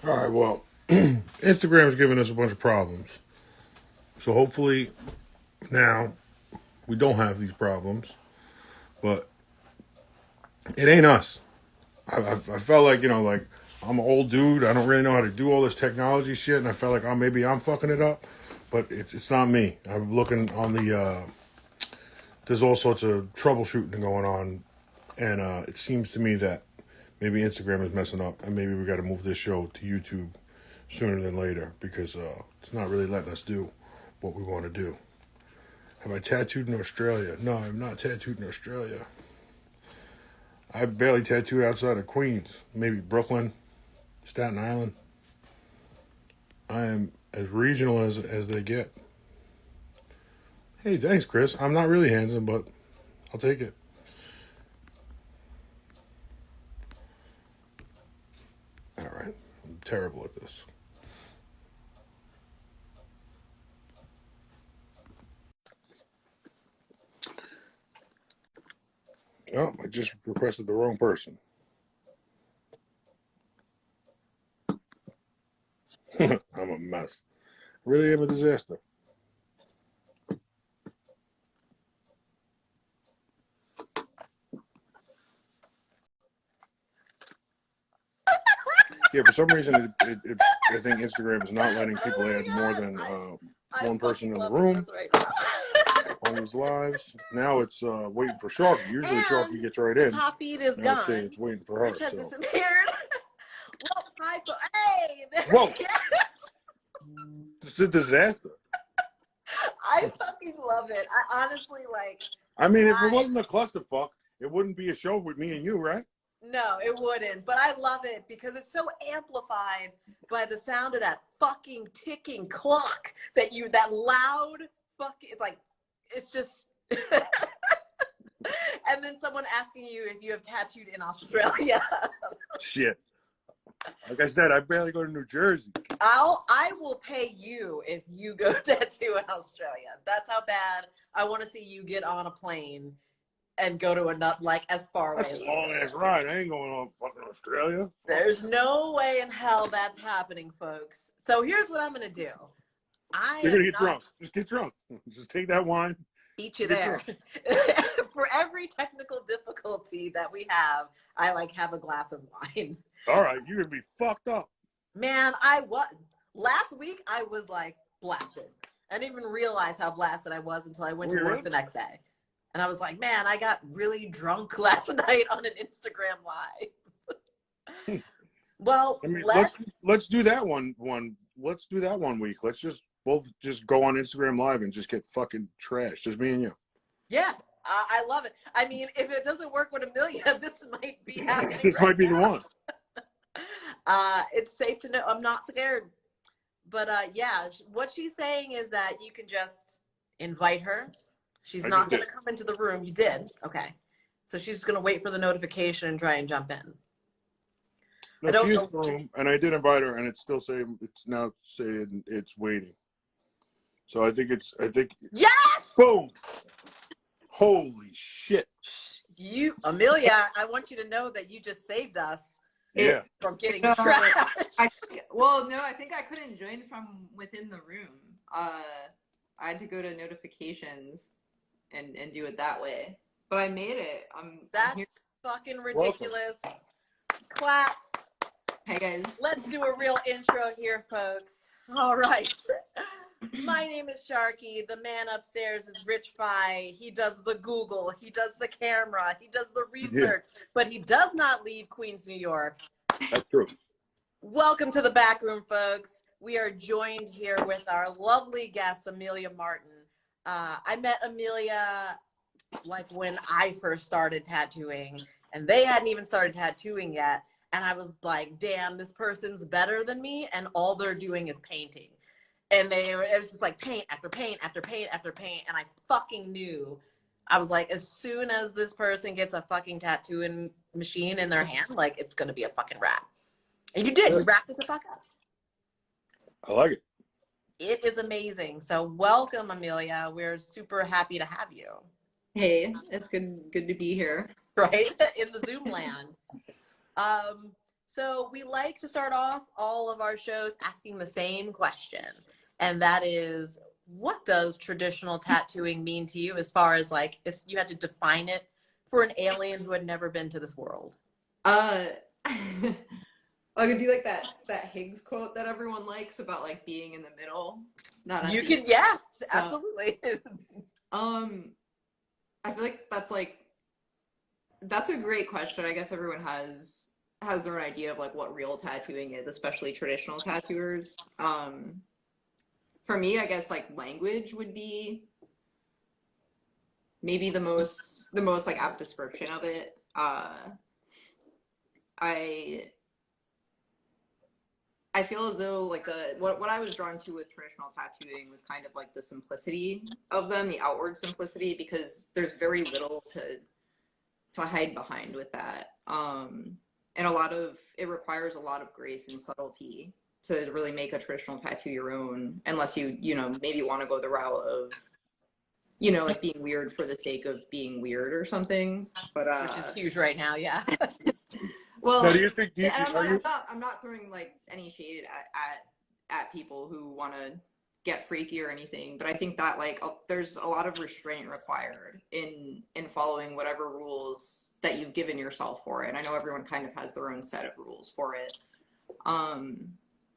All right, well, Instagram's giving us a bunch of problems. So hopefully now we don't have these problems, but it ain't us. I felt like, like I'm an old dude. I don't really know how to do all this technology shit, and I felt like, oh, maybe I'm fucking it up, but it's not me. I'm looking on there's all sorts of troubleshooting going on, and it seems to me that maybe Instagram is messing up, and maybe we got to move this show to YouTube sooner than later because it's not really letting us do what we want to do. Have I tattooed in Australia? No, I'm not tattooed in Australia. I barely tattooed outside of Queens, maybe Brooklyn, Staten Island. I am as regional as they get. Hey, thanks, Chris. I'm not really handsome, but I'll take it. All right. I'm terrible at this. Oh, I just requested the wrong person. I'm a mess. Really am a disaster. Yeah, for some reason, I think Instagram is not letting people add more than one person in the room on these lives. Now it's waiting for Sharky. Usually Sharky gets right in. Top feed is now gone. It's saying it's waiting for her. Rich has so. disappeared. Well, hey, there Whoa! This is a disaster. I fucking love it. I honestly I mean, if it wasn't a clusterfuck, it wouldn't be a show with me and you, right? No, it wouldn't. But I love it because it's so amplified by the sound of that fucking ticking clock that loud fucking, it's just, and then someone asking you if you have tattooed in Australia. Shit. Like I said, I barely go to New Jersey. I will pay you if you go tattoo in Australia. That's how bad I want to see you get on a plane and go to as far away. That's a long ass ride. I ain't going on fucking Australia. There's no way in hell that's happening, folks. So here's what I'm gonna do. You're gonna get drunk. Just get drunk. Just take that wine. Eat you there. For every technical difficulty that we have, I have a glass of wine. All right, you're gonna be fucked up. Man, last week I was blasted. I didn't even realize how blasted I was until I went to work the next day. And I was like, man, I got really drunk last night on an Instagram live. Well, I mean, let's do that one. Let's do that one week. Let's just both just go on Instagram Live and just get fucking trashed. Just me and you. Yeah, I love it. I mean, if it doesn't work with Amelia, this might be happening. This might be the one. It's safe to know I'm not scared. But yeah, what she's saying is that you can just invite her. She's not going to come into the room. You did? Okay. So she's just going to wait for the notification and try and jump in. No, she's in the room, and I did invite her, and it's still saying, it's now saying it's waiting. So I think yes! Boom! Holy shit. Amelia, I want you to know that you just saved us. Yeah. From getting trashed. I think I couldn't join from within the room. I had to go to notifications and do it that way. But I made it. That's fucking ridiculous. Welcome. Claps. Hey guys. Let's do a real intro here, folks. All right. My name is Sharky. The man upstairs is Rich Fi. He does the Google. He does the camera. He does the research. Yeah. But he does not leave Queens, New York. That's true. Welcome to the back room, folks. We are joined here with our lovely guest, Amelia Martin. I met Amelia when I first started tattooing, and they hadn't even started tattooing yet. And I was like, damn, this person's better than me, and all they're doing is painting. And it was just paint after paint after paint after paint. And I fucking knew. I was like, as soon as this person gets a fucking tattooing machine in their hand, it's going to be a fucking wrap. And you did. You wrapped it the fuck up. I like it. It is amazing. So welcome, Amelia. We're super happy to have you. Hey, it's good to be here. Right? In the Zoom land. So we like to start off all of our shows asking the same question, and that is, what does traditional tattooing mean to you, as far as like if you had to define it for an alien who had never been to this world? Uh, I could do like that Higgs quote that everyone likes about like being in the middle, not at You the can, end. yeah, absolutely. I feel like that's a great question. I guess everyone has their own idea of like what real tattooing is, especially traditional tattooers. For me, I guess like language would be maybe the most like apt description of it. I I feel as though like what I was drawn to with traditional tattooing was kind of like the simplicity of them, the outward simplicity, because there's very little to hide behind with that. And it requires a lot of grace and subtlety to really make a traditional tattoo your own, unless you know, maybe want to go the route of, you know, like being weird for the sake of being weird or something. But Which is huge right now, yeah. well, Now, do you think? and I'm not throwing like any shade at people who want to get freaky or anything, but I think that like there's a lot of restraint required in following whatever rules that you've given yourself for it. And I know everyone kind of has their own set of rules for it.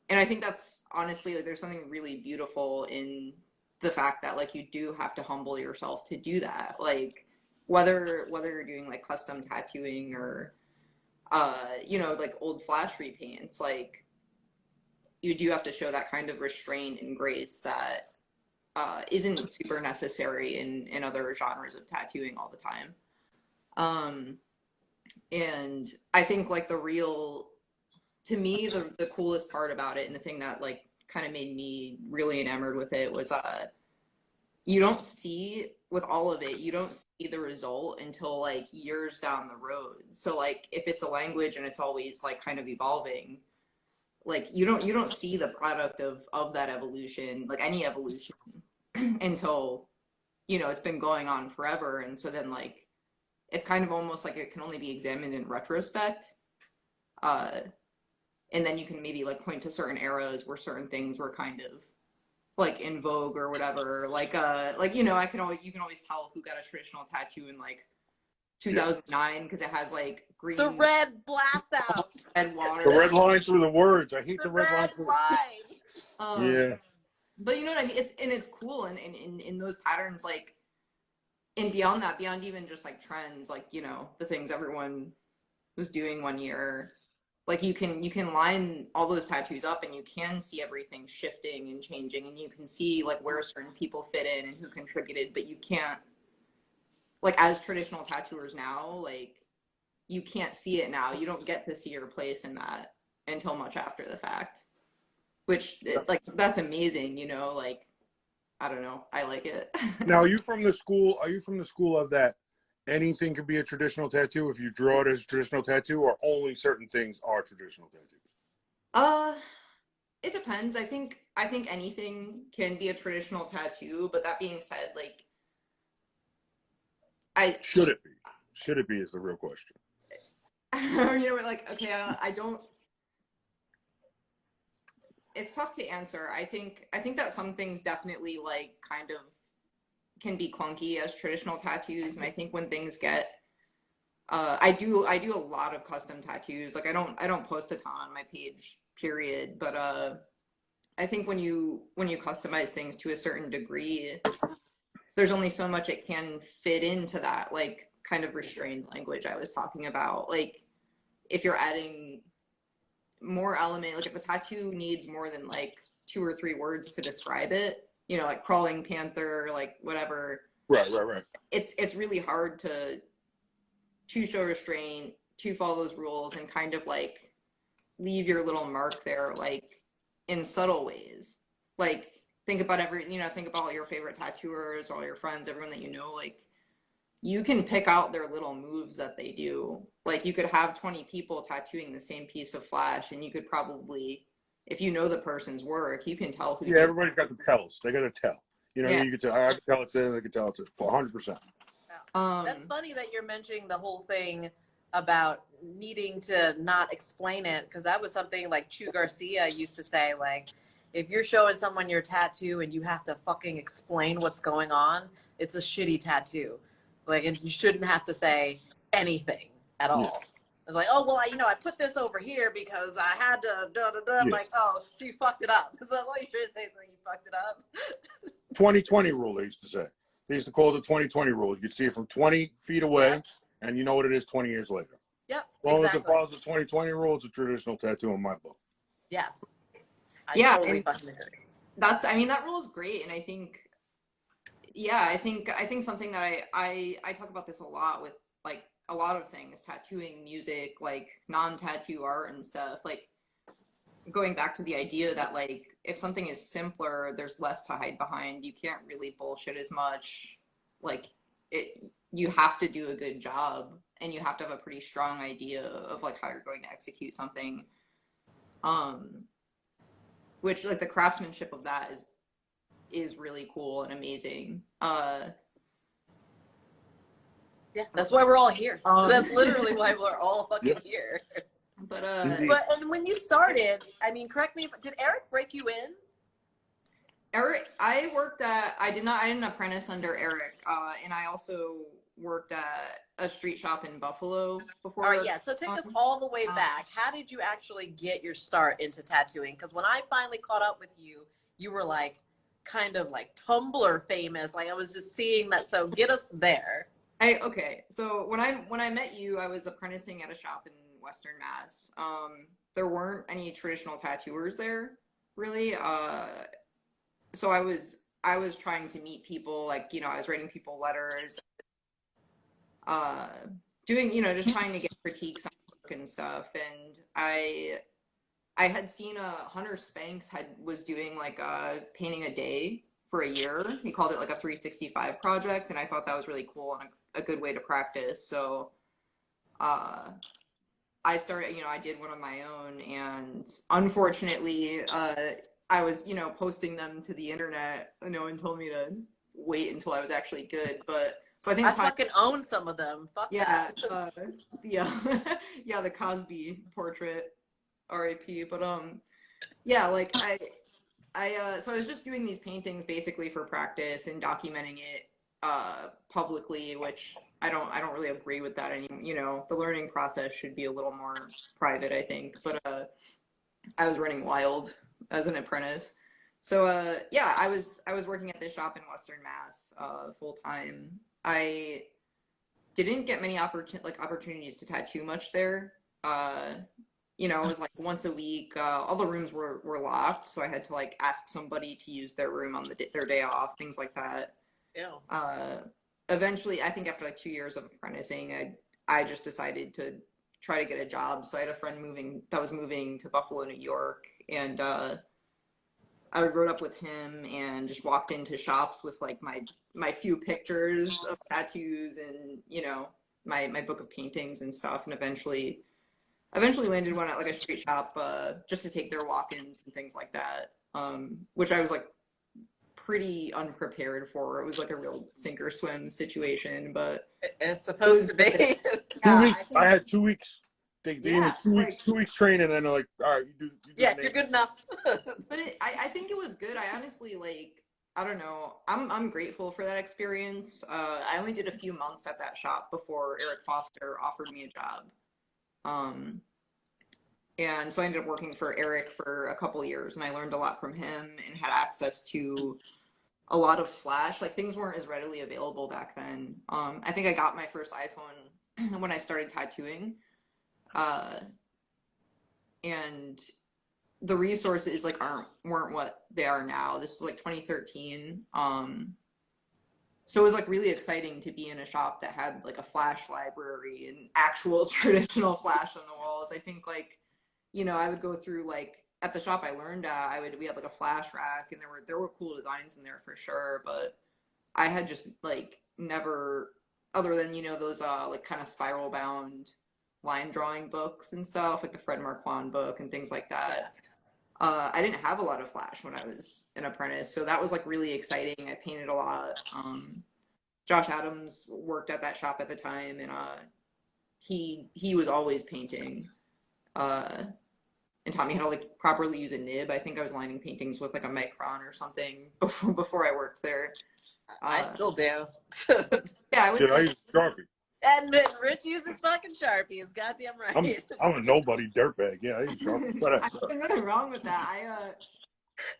And I think that's honestly like there's something really beautiful in the fact that like you do have to humble yourself to do that. Like whether you're doing like custom tattooing or you know, like old flash repaints, like you do have to show that kind of restraint and grace that isn't super necessary in other genres of tattooing all the time. And I think like to me, the coolest part about it and the thing that like kind of made me really enamored with it was you don't see with all of it, you don't see the result until like years down the road. So like if it's a language and it's always like kind of evolving, like you don't see the product of that evolution, like any evolution, until, you know, it's been going on forever. And so then like it's kind of almost like it can only be examined in retrospect. And then you can maybe like point to certain eras where certain things were kind of like in vogue or whatever. Like you know, you can always tell who got a traditional tattoo in like 2009 because it has like green, The red blast out. red water. The red line through the words. I hate the red line. line. But you know what I mean? It's cool, and in those patterns, like, and beyond that, beyond even just like trends, like, you know, the things everyone was doing one year, like you can line all those tattoos up and you can see everything shifting and changing, and you can see like where certain people fit in and who contributed, but you can't, like, as traditional tattooers now, like, you can't see it now. You don't get to see your place in that until much after the fact, which like that's amazing, you know, like, I don't know, I like it. Now, are you from the school of that anything could be a traditional tattoo if you draw it as a traditional tattoo, or only certain things are traditional tattoos? It depends. I think anything can be a traditional tattoo, but that being said, like, Should it be is the real question. you know, like, okay, I don't, it's tough to answer. I think that some things definitely like kind of can be clunky as traditional tattoos, and I think when things get I do a lot of custom tattoos. Like I don't post a ton on my page, period, but I think when you customize things to a certain degree, there's only so much it can fit into that like kind of restrained language I was talking about. Like if you're adding more element, like if a tattoo needs more than like 2 or 3 words to describe it, you know, like crawling panther, like whatever. Right. It's really hard to show restraint, to follow those rules, and kind of like leave your little mark there, like in subtle ways. Like think about all your favorite tattooers, all your friends, everyone that you know, like you can pick out their little moves that they do. Like you could have 20 people tattooing the same piece of flash, and you could probably, if you know the person's work, you can tell who. Yeah, everybody's got the tells. They got to tell. You know, yeah. you can tell. I can tell it's in. They can tell it's 100%. That's funny that you're mentioning the whole thing about needing to not explain it, because that was something like Chu Garcia used to say, like, if you're showing someone your tattoo and you have to fucking explain what's going on, it's a shitty tattoo. Like, and you shouldn't have to say anything at all. It's like, oh, well, I put this over here because I had to, da, da, da. I'm like, oh, so you fucked it up. So all you should say is like, you fucked it up. 20/20 rule, they used to say. They used to call it the 20/20 rule. You could see it from 20 feet away, Yep. and you know what it is 20 years later. Yep, As long exactly. as it follows the 20/20 rule, it's a traditional tattoo in my book. Yes. Yeah, totally and fucking agree. that rule is great, and I think something that I talk about this a lot with, like, a lot of things, tattooing, music, like non-tattoo art and stuff, like going back to the idea that, like, if something is simpler, there's less to hide behind. You can't really bullshit as much. Like, you have to do a good job, and you have to have a pretty strong idea of like how you're going to execute something. Which, like, the craftsmanship of that is really cool and amazing. Yeah, that's why we're all here. That's literally why we're all fucking here. But and when you started, I mean, correct me if, did Eric break you in? Eric, I didn't apprentice under Eric, and I also worked at a street shop in Buffalo before. All right, yeah, so take us all the way back. How did you actually get your start into tattooing? Because when I finally caught up with you, you were like kind of like Tumblr famous. Like, I was just seeing that. So get us there. Okay, so when I met you, I was apprenticing at a shop in Western Mass. There weren't any traditional tattooers there, really. So I was trying to meet people, like, I was writing people letters, doing, just trying to get critiques on work and stuff. And I had seen Hunter Spanks was doing like painting a day for a year. He called it like a 365 project, and I thought that was really cool and a good way to practice. So I started, I did one on my own, and unfortunately, I was, posting them to the internet. No one told me to wait until I was actually good, but so I think fucking own some of them. Fuck yeah, that. yeah, yeah, the Cosby portrait, R.I.P. But yeah, like so I was just doing these paintings basically for practice and documenting it publicly, which I don't really agree with that anymore. The learning process should be a little more private, I think. But I was running wild as an apprentice. So yeah, I was working at this shop in Western Mass full time. I didn't get many opportunities to tattoo much there. It was like once a week. All the rooms were locked, so I had to like ask somebody to use their room on their day off, things like that. Ew. Eventually, I think after like 2 years of apprenticing, I just decided to try to get a job. So I had a friend that was moving to Buffalo, New York, and I rode up with him and just walked into shops with like my few pictures of tattoos and my book of paintings and stuff, and eventually landed one at like a street shop just to take their walk-ins and things like that, which I was like pretty unprepared for. It was like a real sink or swim situation, but it's supposed to be. Yeah, 2 weeks. I had 2 weeks. They gave me Yeah, 2 weeks, 2 weeks training, and then they're like, all right, you do Yeah, the you're name. good enough. but I think it was good. I honestly, like, I don't know. I'm grateful for that experience. I only did a few months at that shop before Eric Foster offered me a job. And so I ended up working for Eric for a couple years, and I learned a lot from him and had access to a lot of Flash. Like, things weren't as readily available back then. I think I got my first iPhone when I started tattooing. And the resources like weren't what they are now. This was like 2013. So it was like really exciting to be in a shop that had like a Flash library and actual traditional Flash on the walls. I think like, I would go through like at the shop I learned at, we had like a Flash rack, and there were cool designs in there for sure, but I had just like never, other than those like kind of spiral bound line drawing books and stuff, like the Fred Marquand book and things like that. I didn't have a lot of Flash when I was an apprentice, so that was like really exciting. I painted a lot. Josh Adams worked at that shop at the time, and he was always painting. And taught me how to like properly use a nib. I think I was lining paintings with like a micron or something before I worked there. I still do. Yeah, I would Shit, I say. use Sharpie. And Rich uses fucking Sharpies. Goddamn right. I'm a nobody dirtbag. Yeah, I use Sharpie. Whatever. There's nothing wrong with that.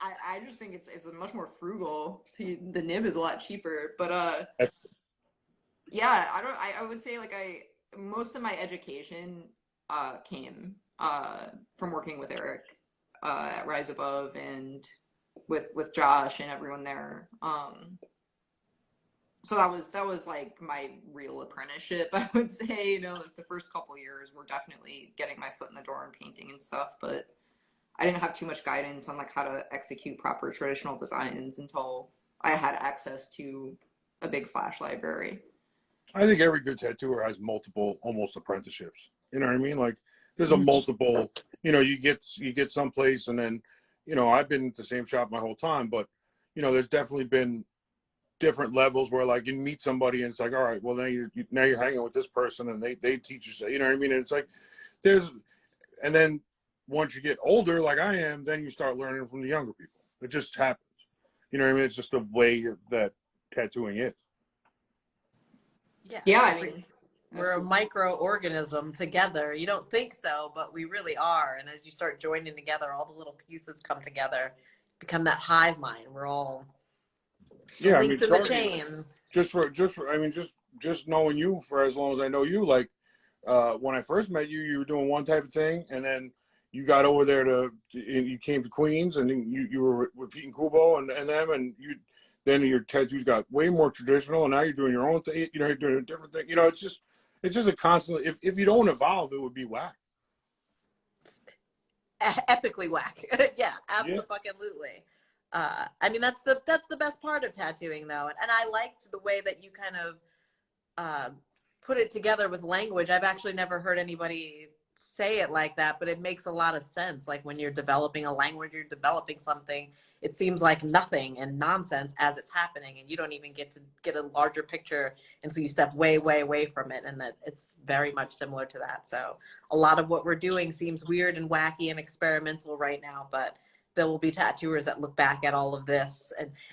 I just think it's much more frugal. The nib is a lot cheaper, but yeah, I would say like most of my education came from working with Eric at Rise Above and with Josh and everyone there. So that was like my real apprenticeship, I would say. You know, like the first couple of years were definitely getting my foot in the door and painting and stuff, but I didn't have too much guidance on like how to execute proper traditional designs until I had access to a big Flash library. I think every good tattooer has multiple almost apprenticeships. You know what I mean? Like there's a multiple, you know, you get someplace and then, you know, I've been at the same shop my whole time, but you know, there's definitely been different levels where like you meet somebody and it's like, all right, well now you're hanging with this person and they teach you, you know what I mean? And it's like and then once you get older like I am, then you start learning from the younger people. It just happens. You know what I mean? It's just the way that tattooing is. Yeah, I mean, we're a microorganism together. You don't think so, but we really are. And as you start joining together, all the little pieces come together, become that hive mind. We're all links in the chain. Just knowing you for as long as I know you, like when I first met you, you were doing one type of thing, and then you got over there you came to Queens, and you were with Pete and Kubo and them, and then your tattoos got way more traditional, and now you're doing your own thing. You know, you're doing a different thing. You know, it's just a constant. If you don't evolve, it would be whack. Epically whack. Yeah, absolutely. I mean, that's the best part of tattooing, though, and I liked the way that you kind of put it together with language. I've actually never heard anybody say it like that, but it makes a lot of sense. Like when you're developing a language, you're developing something, it seems like nothing and nonsense as it's happening, and you don't even get to get a larger picture, and so you step way from it, and that it's very much similar to that. So a lot of what we're doing seems weird and wacky and experimental right now, but there will be tattooers that look back at all of this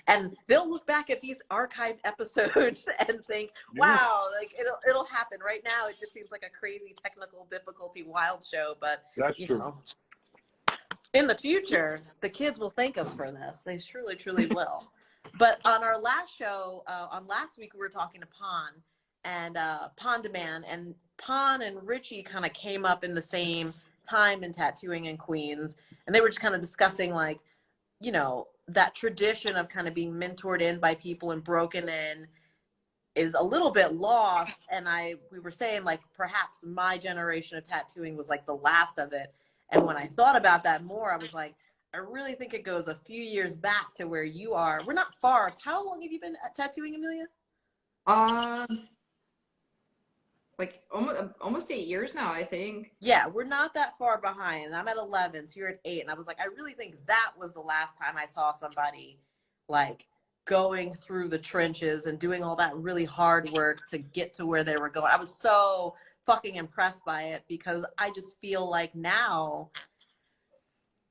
and they'll look back at these archived episodes and think, wow, like it'll happen. Right now it just seems like a crazy technical difficulty wild show, but that's true. Know, in the future the kids will thank us for this. They truly will. But on our last show, on last week, we were talking to Pon and Pon Demand, and Pon and Richie kind of came up in the same time in tattooing in Queens, and they were just kind of discussing, like, you know, that tradition of kind of being mentored in by people and broken in is a little bit lost. And we were saying, like, perhaps my generation of tattooing was like the last of it. And when I thought about that more, I was like, I really think it goes a few years back to where you are. We're not far. How long have you been tattooing, Amelia? Like almost 8 years now, I think. Yeah, we're not that far behind. I'm at 11, so you're at 8. And I was like, I really think that was the last time I saw somebody like going through the trenches and doing all that really hard work to get to where they were going. I was so fucking impressed by it, because I just feel like now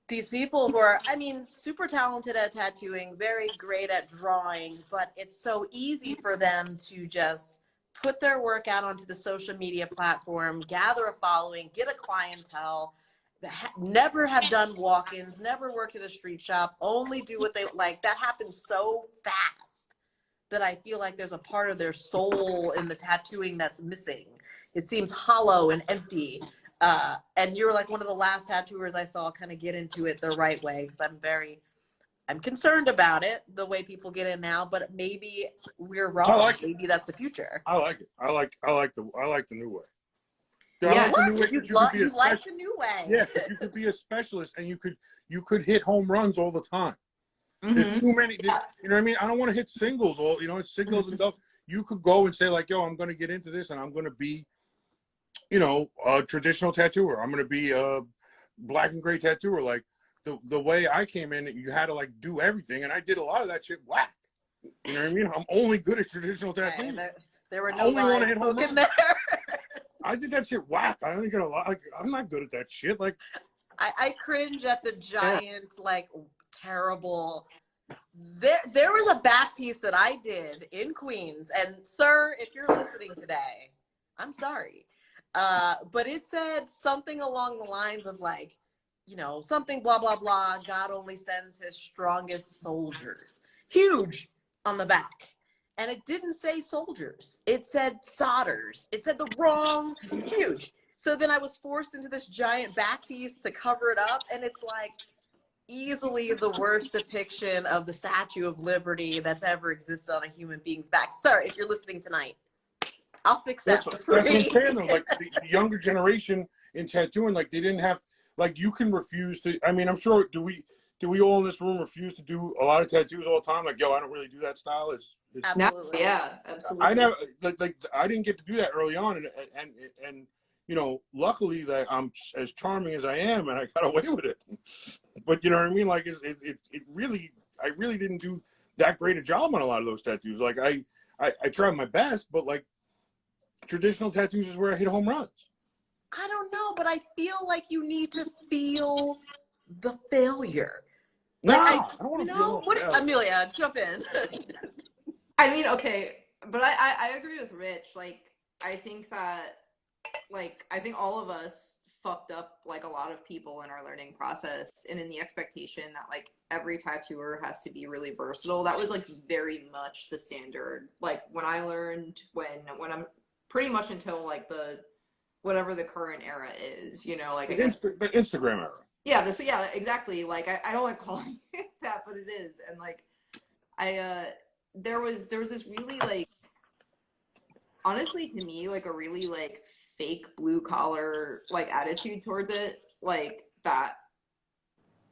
these people who are, I mean, super talented at tattooing, very great at drawing, but it's so easy for them to just put their work out onto the social media platform, gather a following, get a clientele, never have done walk-ins, never worked at a street shop, only do what they like. That happens so fast that I feel like there's a part of their soul in the tattooing that's missing. It seems hollow and empty. And you're like one of the last tattooers I saw kind of get into it the right way, because I'm concerned about it, the way people get in now, but maybe we're wrong. Maybe that's the future. I like it. I like the new way. Yeah, you like the new way. Yeah, you could be a specialist, and you could hit home runs all the time. Mm-hmm. There's too many. You know what I mean? I don't want to hit singles. It's singles and doubles. You could go and say, like, yo, I'm going to get into this, and I'm going to be, a traditional tattooer. I'm going to be a black and gray tattooer. Like the way I came in, you had to like do everything, and I did a lot of that shit whack. You know what I mean? I'm only good at traditional tattooing. There were no lines spoken there. I did that shit whack. I ain't gonna lie. Like, I'm not good at that shit. Like, I cringe at the giant, like, terrible. There was a back piece that I did in Queens, and sir, if you're listening today, I'm sorry. But it said something along the lines of, like, you know, something blah, blah, blah. God only sends his strongest soldiers. Huge on the back. And it didn't say soldiers. It said sodders. It said the wrong huge. So then I was forced into this giant back piece to cover it up. And it's like easily the worst depiction of the Statue of Liberty that's ever existed on a human being's back. Sir, if you're listening tonight, I'll fix that for free. that's what I'm saying though. Like the younger generation in tattooing, like they didn't have, like you can refuse to. I mean, I'm sure. Do we all in this room refuse to do a lot of tattoos all the time? Like, yo, I don't really do that style. It's Absolutely. Yeah, absolutely. I never like I didn't get to do that early on, and you know, luckily that I'm as charming as I am, and I got away with it. But you know what I mean? Like it really, I really didn't do that great a job on a lot of those tattoos. Like I tried my best, but like traditional tattoos is where I hit home runs. I don't know, but I feel like you need to feel the failure. No, Like, I don't want to no, feel no what, failure. Amelia, jump in. I mean, okay, but I agree with Rich. Like, I think that, like, I think all of us fucked up, like, a lot of people in our learning process, and in the expectation that, like, every tattooer has to be really versatile. That was, like, very much the standard. Like, when I learned, when I'm pretty much until, like, whatever the current era is, you know, like, I guess, The Instagram era. yeah, yeah, exactly. Like, I don't like calling it that, but it is. And, like, there was this really, like, honestly, to me, like, a really, like, fake blue collar, like, attitude towards it, like, that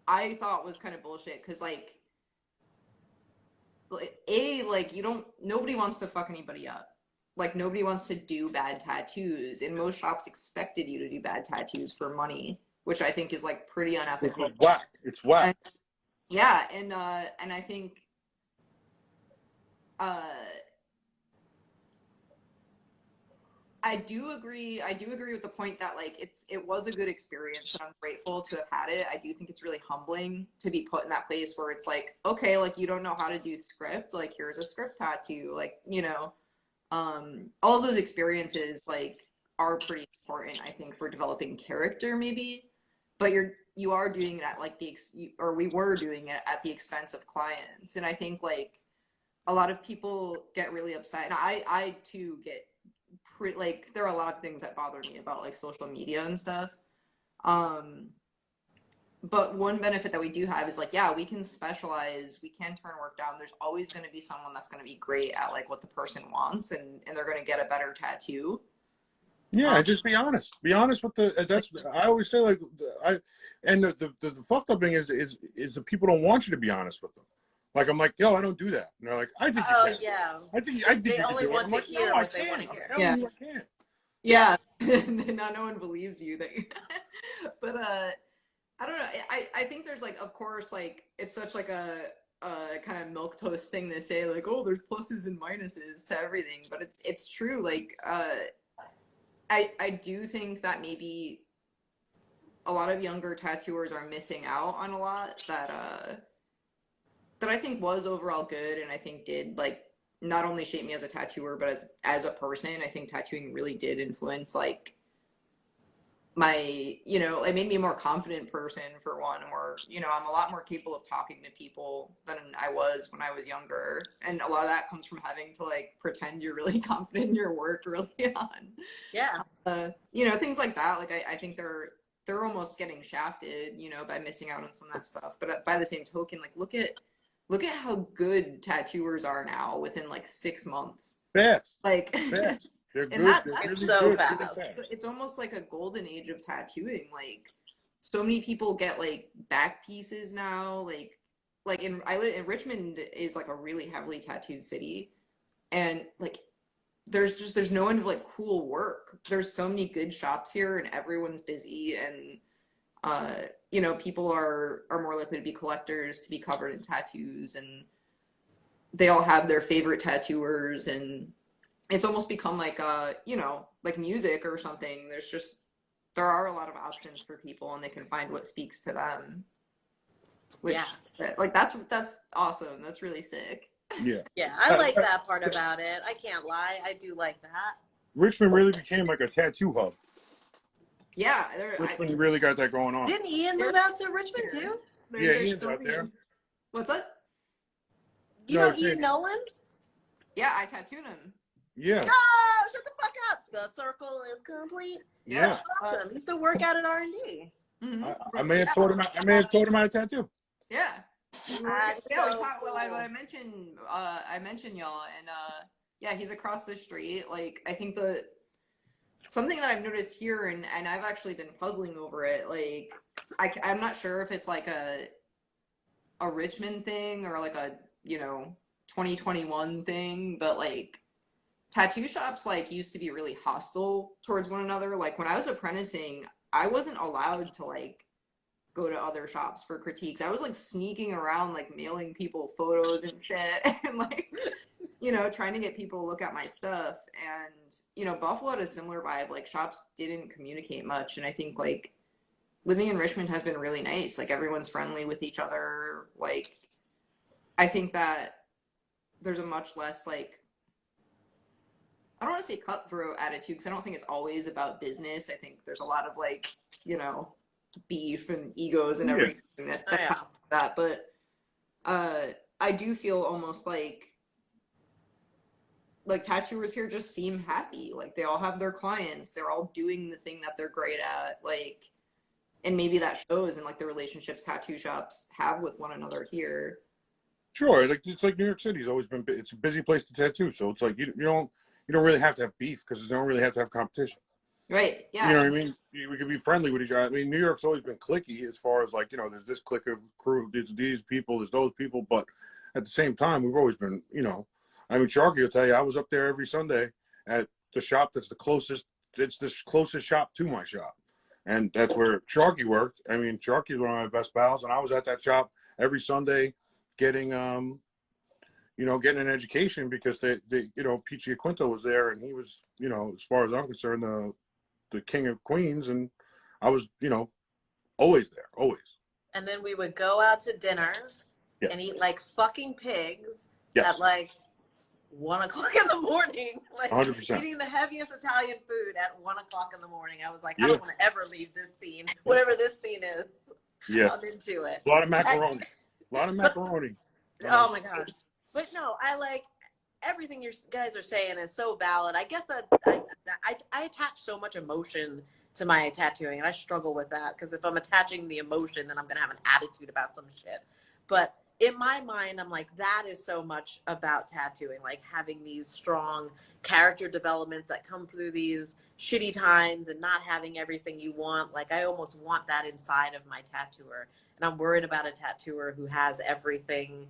I thought was kind of bullshit, because, like, nobody wants to fuck anybody up. Like, nobody wants to do bad tattoos, and most shops expected you to do bad tattoos for money, which I think is, like, pretty unethical. It's whack. It's whack. Yeah, and I think I do agree with the point that, like, it was a good experience, and I'm grateful to have had it. I do think it's really humbling to be put in that place where it's like, okay, like, you don't know how to do script, like, here's a script tattoo, like, you know, all of those experiences, like, are pretty important, I think, for developing character, maybe, but you are doing it at, like, we were doing it at the expense of clients. And I think, like, a lot of people get really upset, and I too get like, there are a lot of things that bother me about, like, social media and stuff, but one benefit that we do have is, like, yeah, we can specialize, we can turn work down. There's always going to be someone that's going to be great at, like, what the person wants, and they're going to get a better tattoo. Yeah, just be honest. Be honest with that's, I always say, like, the fucked up thing is the people don't want you to be honest with them. Like, I'm like, yo, I don't do that. And they're like, I think you can. Yeah. I think They you only can do it. want I'm to like, hear no, I what they want can't. to hear. I'm telling you, I can't. Yeah. And now no one believes you. But I don't know. I think there's, like, of course, like, it's such, like, a kind of milquetoast thing to say, like, oh, there's pluses and minuses to everything, but it's true. Like, I do think that maybe a lot of younger tattooers are missing out on a lot that I think was overall good, and I think did, like, not only shape me as a tattooer, but as a person. I think tattooing really did influence, like, my, you know, it made me a more confident person, for one, or, you know, I'm a lot more capable of talking to people than I was when I was younger, and a lot of that comes from having to, like, pretend you're really confident in your work early on. Yeah. You know, things like that. Like, I think they're almost getting shafted, you know, by missing out on some of that stuff. But by the same token, like, look at how good tattooers are now within, like, 6 months. Fast. Like, Fast. They're and good. that's They're it's really so good. fast. Really fast. it's almost like a golden age of tattooing. Like, so many people get, like, back pieces now. Like in Richmond is, like, a really heavily tattooed city, and, like, there's no end of, like, cool work. There's so many good shops here, and everyone's busy, and you know, people are more likely to be collectors, to be covered in tattoos, and they all have their favorite tattooers, and it's almost become like like music or something. There are a lot of options for people, and they can find what speaks to them. Which, Yeah. like, that's awesome. That's really sick. Yeah. Yeah, I like that part about it. I can't lie. I do like that. Richmond really became like a tattoo hub. Yeah, Richmond really got that going on. Didn't Ian move out to Richmond too? Yeah, Ian's out there. What's that? You No, know Ian Nolan? Yeah, I tattooed him. Yeah. Oh, shut the fuck up. The circle is complete. Yeah. That's awesome. He used to work out at R&D. Mhm. I may have taught him. I may have taught him how to tattoo. Yeah. That's Yeah, so well, cool. I mentioned y'all, and yeah, he's across the street. Like, I think something that I've noticed here, and I've actually been puzzling over it. Like, I'm not sure if it's like a Richmond thing or like a 2021 thing, but like tattoo shops like used to be really hostile towards one another. Like when I was apprenticing, I wasn't allowed to like go to other shops for critiques. I was like sneaking around, like mailing people photos and shit, and like, trying to get people to look at my stuff. And, Buffalo had a similar vibe. Like shops didn't communicate much. And I think like living in Richmond has been really nice. Like everyone's friendly with each other. Like, I think that there's a much less like, I don't want to say cutthroat attitude, because I don't think it's always about business. I think there's a lot of like, beef and egos and everything that. But I do feel almost like tattooers here just seem happy. Like they all have their clients. They're all doing the thing that they're great at. Like, and maybe that shows in like the relationships tattoo shops have with one another here. Sure, like it's like New York City's always been. It's a busy place to tattoo, so it's like you don't really have to have beef because you don't really have to have competition. Right. Yeah. You know what I mean? We can be friendly with each other. I mean, New York's always been cliquey as far as like, there's this clique of crew, there's these people, there's those people. But at the same time, we've always been, I mean, Sharky will tell you, I was up there every Sunday at the shop that's the closest shop to my shop. And that's where Sharky worked. I mean, Sharky's one of my best pals. And I was at that shop every Sunday getting, getting an education because they Peachy Quinto was there and he was, as far as I'm concerned, the king of Queens, and I was, always there, always. And then we would go out to dinner and eat like fucking pigs at like 1 o'clock in the morning. Like 100%. Eating the heaviest Italian food at 1 o'clock in the morning. I was like, I don't want to ever leave this scene, whatever this scene is. Yeah. I'm into it. A lot of macaroni. Oh my God. But no, I like everything you guys are saying is so valid. I guess that I attach so much emotion to my tattooing, and I struggle with that because if I'm attaching the emotion, then I'm gonna have an attitude about some shit. But in my mind, I'm like, that is so much about tattooing, like having these strong character developments that come through these shitty times and not having everything you want. Like I almost want that inside of my tattooer, and I'm worried about a tattooer who has everything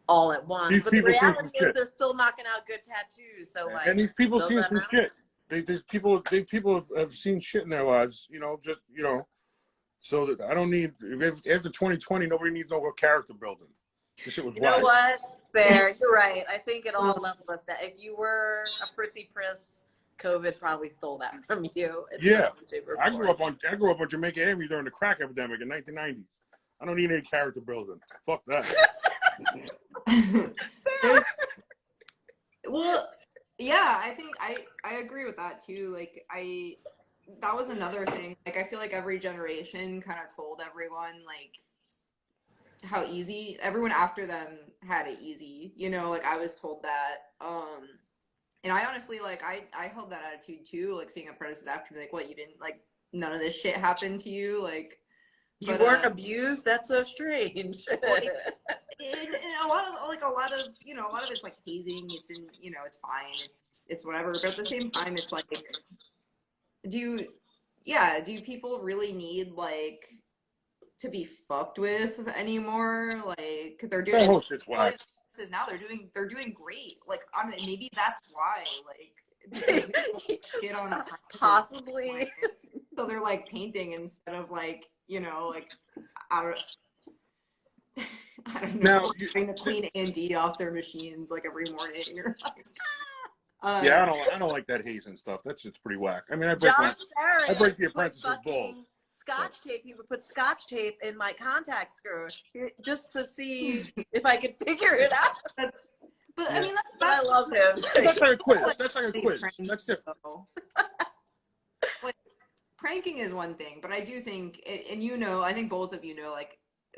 all at once. But the reality is they're still knocking out good tattoos. So like, and these people see some shit. These people have seen shit in their lives, so that I don't need, after 2020, nobody needs no character building. This shit was wild. You know what? Fair. You're right. I think it all leveled us that if you were a prissy priss, COVID probably stole that from you. Yeah. I grew up on Jamaica Avenue during the crack epidemic in 1990s. I don't need any character building. Fuck that. Well, yeah, I think I agree with that too. Like that was another thing. Like I feel like every generation kind of told everyone like how easy everyone after them had it easy. Like I was told that. And I honestly like I held that attitude too. Like seeing apprentices after me, like, what, you didn't like none of this shit happened to you, like. You weren't abused? That's so strange. Well, and a lot of it's like hazing. It's it's fine. It's whatever. But at the same time, it's like, do people really need like to be fucked with anymore? Like they're doing now. They're doing great. Like maybe that's why like get on a possibly. So they're like painting instead of like. Like I don't know, trying to clean A&D off their machines like every morning. You're like, Yeah, I don't like that haze and stuff. That's just pretty whack. I mean, I John break Barrett the put apprentice's balls. fucking scotch tape. He would put scotch tape in my contact screw just to see if I could figure it out. But Yeah. I mean, But I love him. That's like a quiz. Like, That's like a quiz. That's different. Like, pranking is one thing, but I do think, and you know, I think both of you know,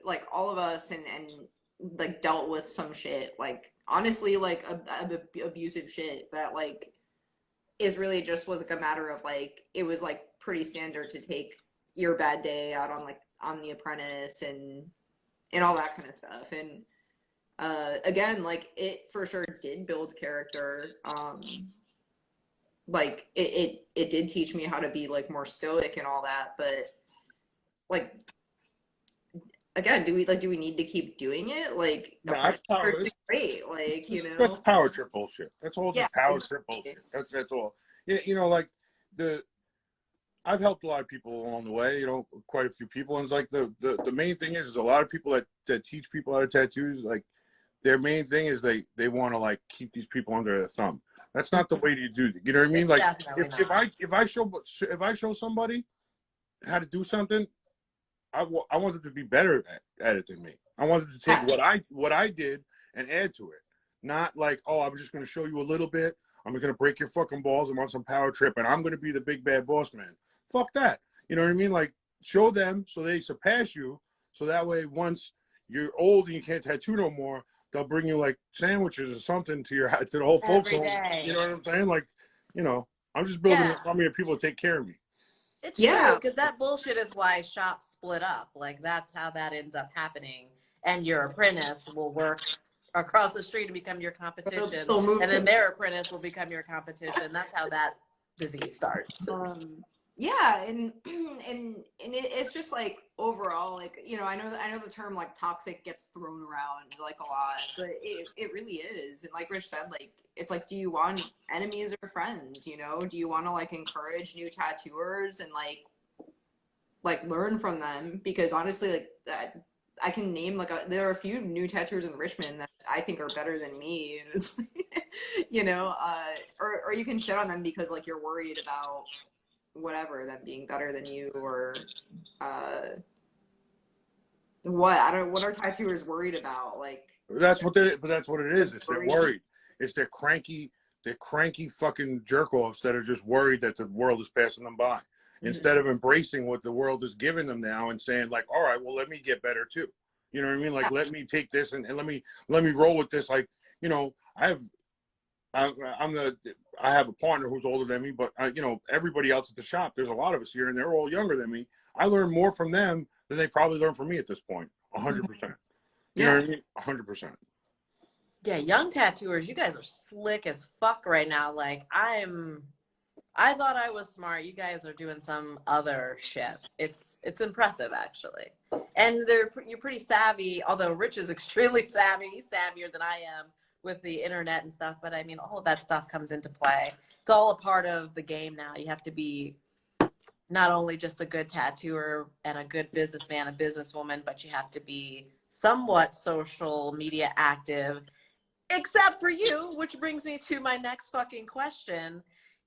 like all of us and like dealt with some shit, like honestly, like abusive shit that like is really just was like a matter of like it was like pretty standard to take your bad day out on like on The Apprentice and all that kind of stuff. And again, like it for sure did build character. Like it did teach me how to be like more stoic and all that, but like again, do we need to keep doing it? Like No, that's power. great, like you know, That's power trip bullshit. That's all just Yeah. power trip bullshit. That's all. Yeah, you know, like I've helped a lot of people along the way. You know, quite a few people, and it's like the main thing is a lot of people that teach people how to tattoos. Like their main thing is they want to like keep these people under their thumb. That's not the way to do it. You know what I mean? Like if I show somebody how to do something, I want them to be better at it than me. I want them to take what I did and add to it. Not like, oh, I'm just going to show you a little bit. I'm going to break your fucking balls. I'm on some power trip, and I'm going to be the big bad boss man. Fuck that. You know what I mean? Like, show them so they surpass you. So that way, once you're old and you can't tattoo no more, they'll bring you like sandwiches or something to the whole folks home. You know what I'm saying? Like, you know, I'm just building an army of people to take care of me. It's true, because that bullshit is why shops split up. Like, that's how that ends up happening. And your apprentice will work across the street and become your competition. And then their apprentice will become your competition. That's how that disease starts. Yeah, and it's just like overall, like you know, I know the term like toxic gets thrown around like a lot, but it really is. And like Rich said, like it's like, do you want enemies or friends? You know, do you want to like encourage new tattooers and like learn from them? Because honestly, like that, I can name like there are a few new tattooers in Richmond that I think are better than me, and it's you know, or you can shit on them because like you're worried about whatever, them being better than you, or what are tattooers worried about? Like that's what it is. It's they're worried. It's they're cranky fucking jerk offs that are just worried that the world is passing them by. Instead of embracing what the world is giving them now and saying like, all right, well, let me get better too. You know what I mean? Like, let me take this and let me roll with this. Like, you know, I have a partner who's older than me, but you know, everybody else at the shop, there's a lot of us here and they're all younger than me. I learn more from them than they probably learn from me at this point. 100%. You know what I mean? 100%. Yeah, young tattooers, you guys are slick as fuck right now. Like, I thought I was smart. You guys are doing some other shit. It's impressive, actually. And you're pretty savvy, although Rich is extremely savvy. He's savvier than I am with the internet and stuff. But I mean, all of that stuff comes into play. It's all a part of the game now. You have to be not only just a good tattooer and a good businessman, a businesswoman, but you have to be somewhat social media active, except for you, which brings me to my next fucking question.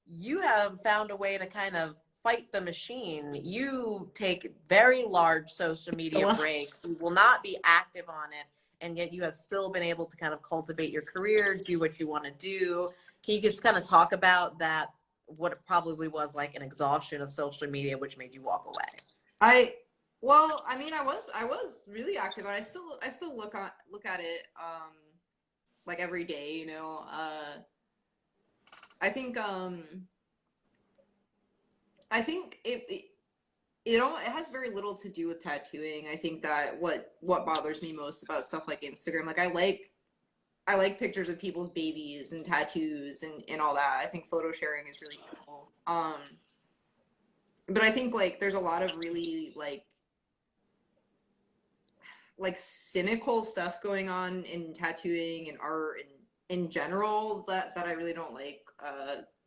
You have found a way to kind of fight the machine. You take very large social media breaks. You will not be active on it, and yet you have still been able to kind of cultivate your career, do what you want to do. Can you just kind of talk about that, what it probably was like an exhaustion of social media, which made you walk away? Well, I mean, I was really active, and I still look at it like every day, you know. I think it has very little to do with tattooing. I think that what bothers me most about stuff like Instagram, like I like pictures of people's babies and tattoos and all that. I think photo sharing is really cool. But I think like there's a lot of really like cynical stuff going on in tattooing and art and in general that I really don't like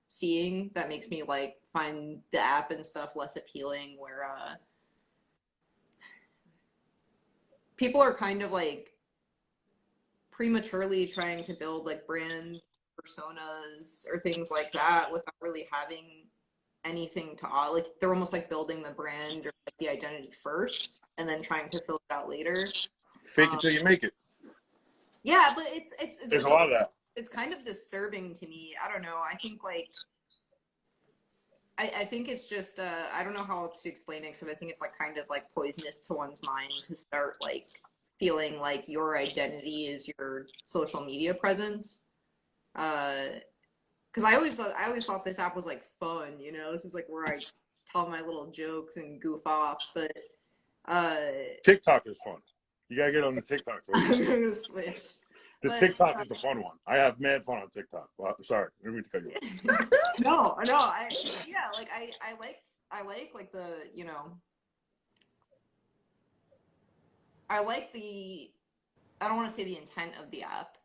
seeing. That makes me like find the app and stuff less appealing, where people are kind of like prematurely trying to build like brands personas or things like that without really having anything to like they're almost like building the brand or like the identity first and then trying to fill it out later. Fake it till you make it. Yeah, but There's a lot of that. It's kind of disturbing to me. I don't know. I think like I think it's just I don't know how else to explain it, because I think it's like kind of like poisonous to one's mind to start like feeling like your identity is your social media presence. Because I always thought this app was like fun, you know. This is like where I tell my little jokes and goof off. But TikTok is fun. You gotta get on the TikTok. I'm gonna switch. The But, TikTok is the fun one. I have mad fun on TikTok. Well, sorry, let me tell you. no, I like the, you know, I like the, I don't want to say the intent of the app,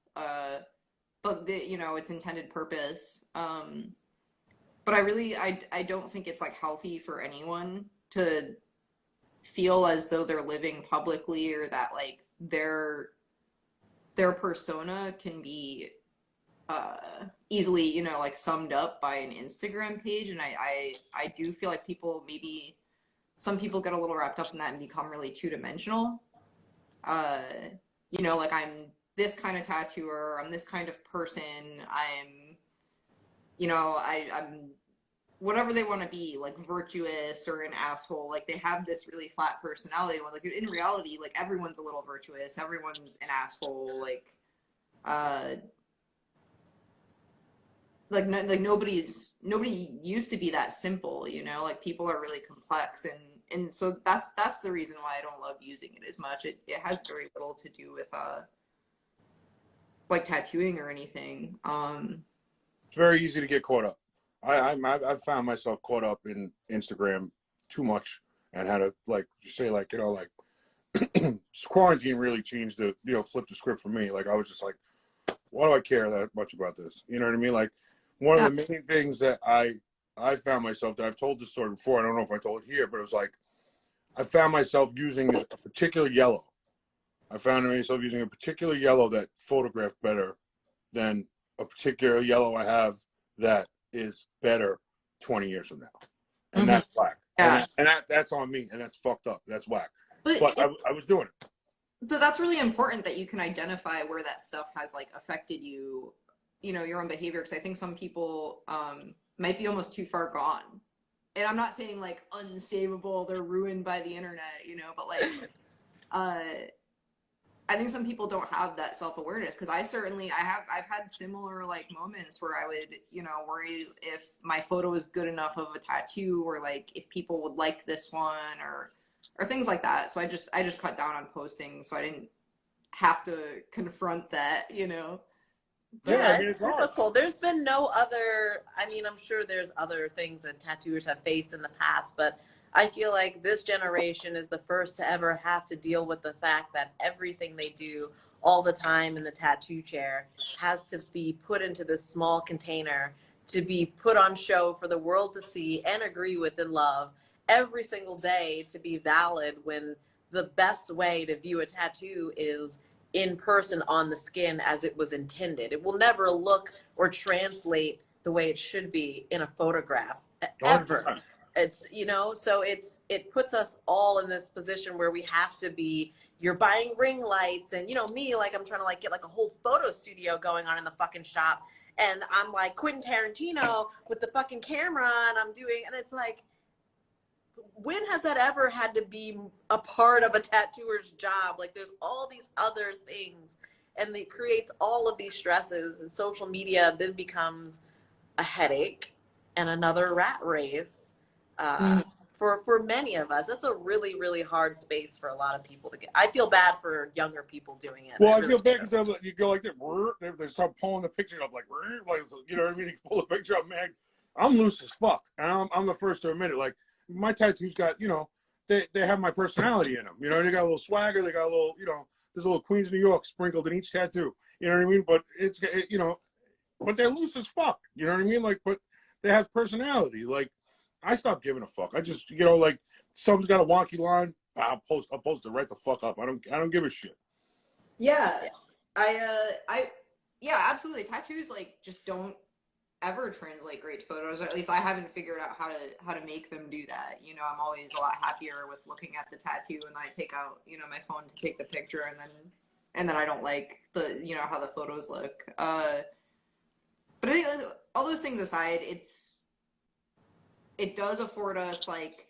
but the, you know, its intended purpose. But I don't think it's like healthy for anyone to feel as though they're living publicly, or that like their persona can be easily, you know, like summed up by an Instagram page. And I do feel like maybe some people get a little wrapped up in that and become really two-dimensional. You know, like I'm this kind of tattooer, I'm this kind of person, I'm, you know, I'm whatever they want to be, like virtuous or an asshole. Like they have this really flat personality. Like in reality, like everyone's a little virtuous, everyone's an asshole. Like nobody used to be that simple, you know. Like people are really complex, and so that's the reason why I don't love using it as much. It has very little to do with like tattooing or anything. It's very easy to get caught up. I've found myself caught up in Instagram too much, and had to like say, like, you know, like quarantine really changed the, you know, flipped the script for me. Like I was just like, why do I care that much about this? You know what I mean? Like one of the main things that I found myself, that I've told this story before, I don't know if I told it here, but it was like I found myself using a particular yellow. I found myself using a particular yellow that photographed better than a particular yellow I have that is better 20 years from now. And that's whack. Yeah. And that's on me, and that's fucked up. That's whack. But I was doing it. So that's really important that you can identify where that stuff has like affected you, you know, your own behavior. Because I think some people might be almost too far gone. And I'm not saying like unsavable, they're ruined by the internet, you know, but like I think some people don't have that self-awareness, because I've had similar like moments where I would, you know, worry if my photo is good enough of a tattoo, or like if people would like this one, or things like that. So I just cut down on posting, so I didn't have to confront that, you know. But yeah, it's difficult. There's been no other, I mean, I'm sure there's other things that tattooers have faced in the past, but I feel like this generation is the first to ever have to deal with the fact that everything they do all the time in the tattoo chair has to be put into this small container to be put on show for the world to see and agree with and love every single day to be valid, when the best way to view a tattoo is in person on the skin as it was intended. It will never look or translate the way it should be in a photograph ever. 100%. It's, you know, so it puts us all in this position where we have to be, you're buying ring lights, and, you know, me, like I'm trying to like get like a whole photo studio going on in the fucking shop, and I'm like Quentin Tarantino with the fucking camera, and I'm doing, and it's like, when has that ever had to be a part of a tattooer's job? Like there's all these other things, and it creates all of these stresses, and social media then becomes a headache and another rat race. For many of us, that's a really, really hard space for a lot of people to get. I feel bad for younger people doing it. Well, I feel bad because you go like that, they start pulling the picture up, like, you know what I mean? You pull the picture up, man. I'm loose as fuck. And I'm the first to admit it. Like, my tattoos got, you know, they have my personality in them. You know, they got a little swagger, they got a little, you know, there's a little Queens, New York sprinkled in each tattoo. You know what I mean? But you know, but they're loose as fuck. You know what I mean? Like, but they have personality. Like, I stopped giving a fuck. I just, you know, like, someone's got a wonky line, I'll post it right the fuck up. I don't give a shit. Yeah. I yeah, absolutely. Tattoos like just don't ever translate great to photos, or at least I haven't figured out how to make them do that. You know, I'm always a lot happier with looking at the tattoo and then I take out, you know, my phone to take the picture, and then I don't like the, you know, how the photos look. But I think all those things aside, it does afford us, like,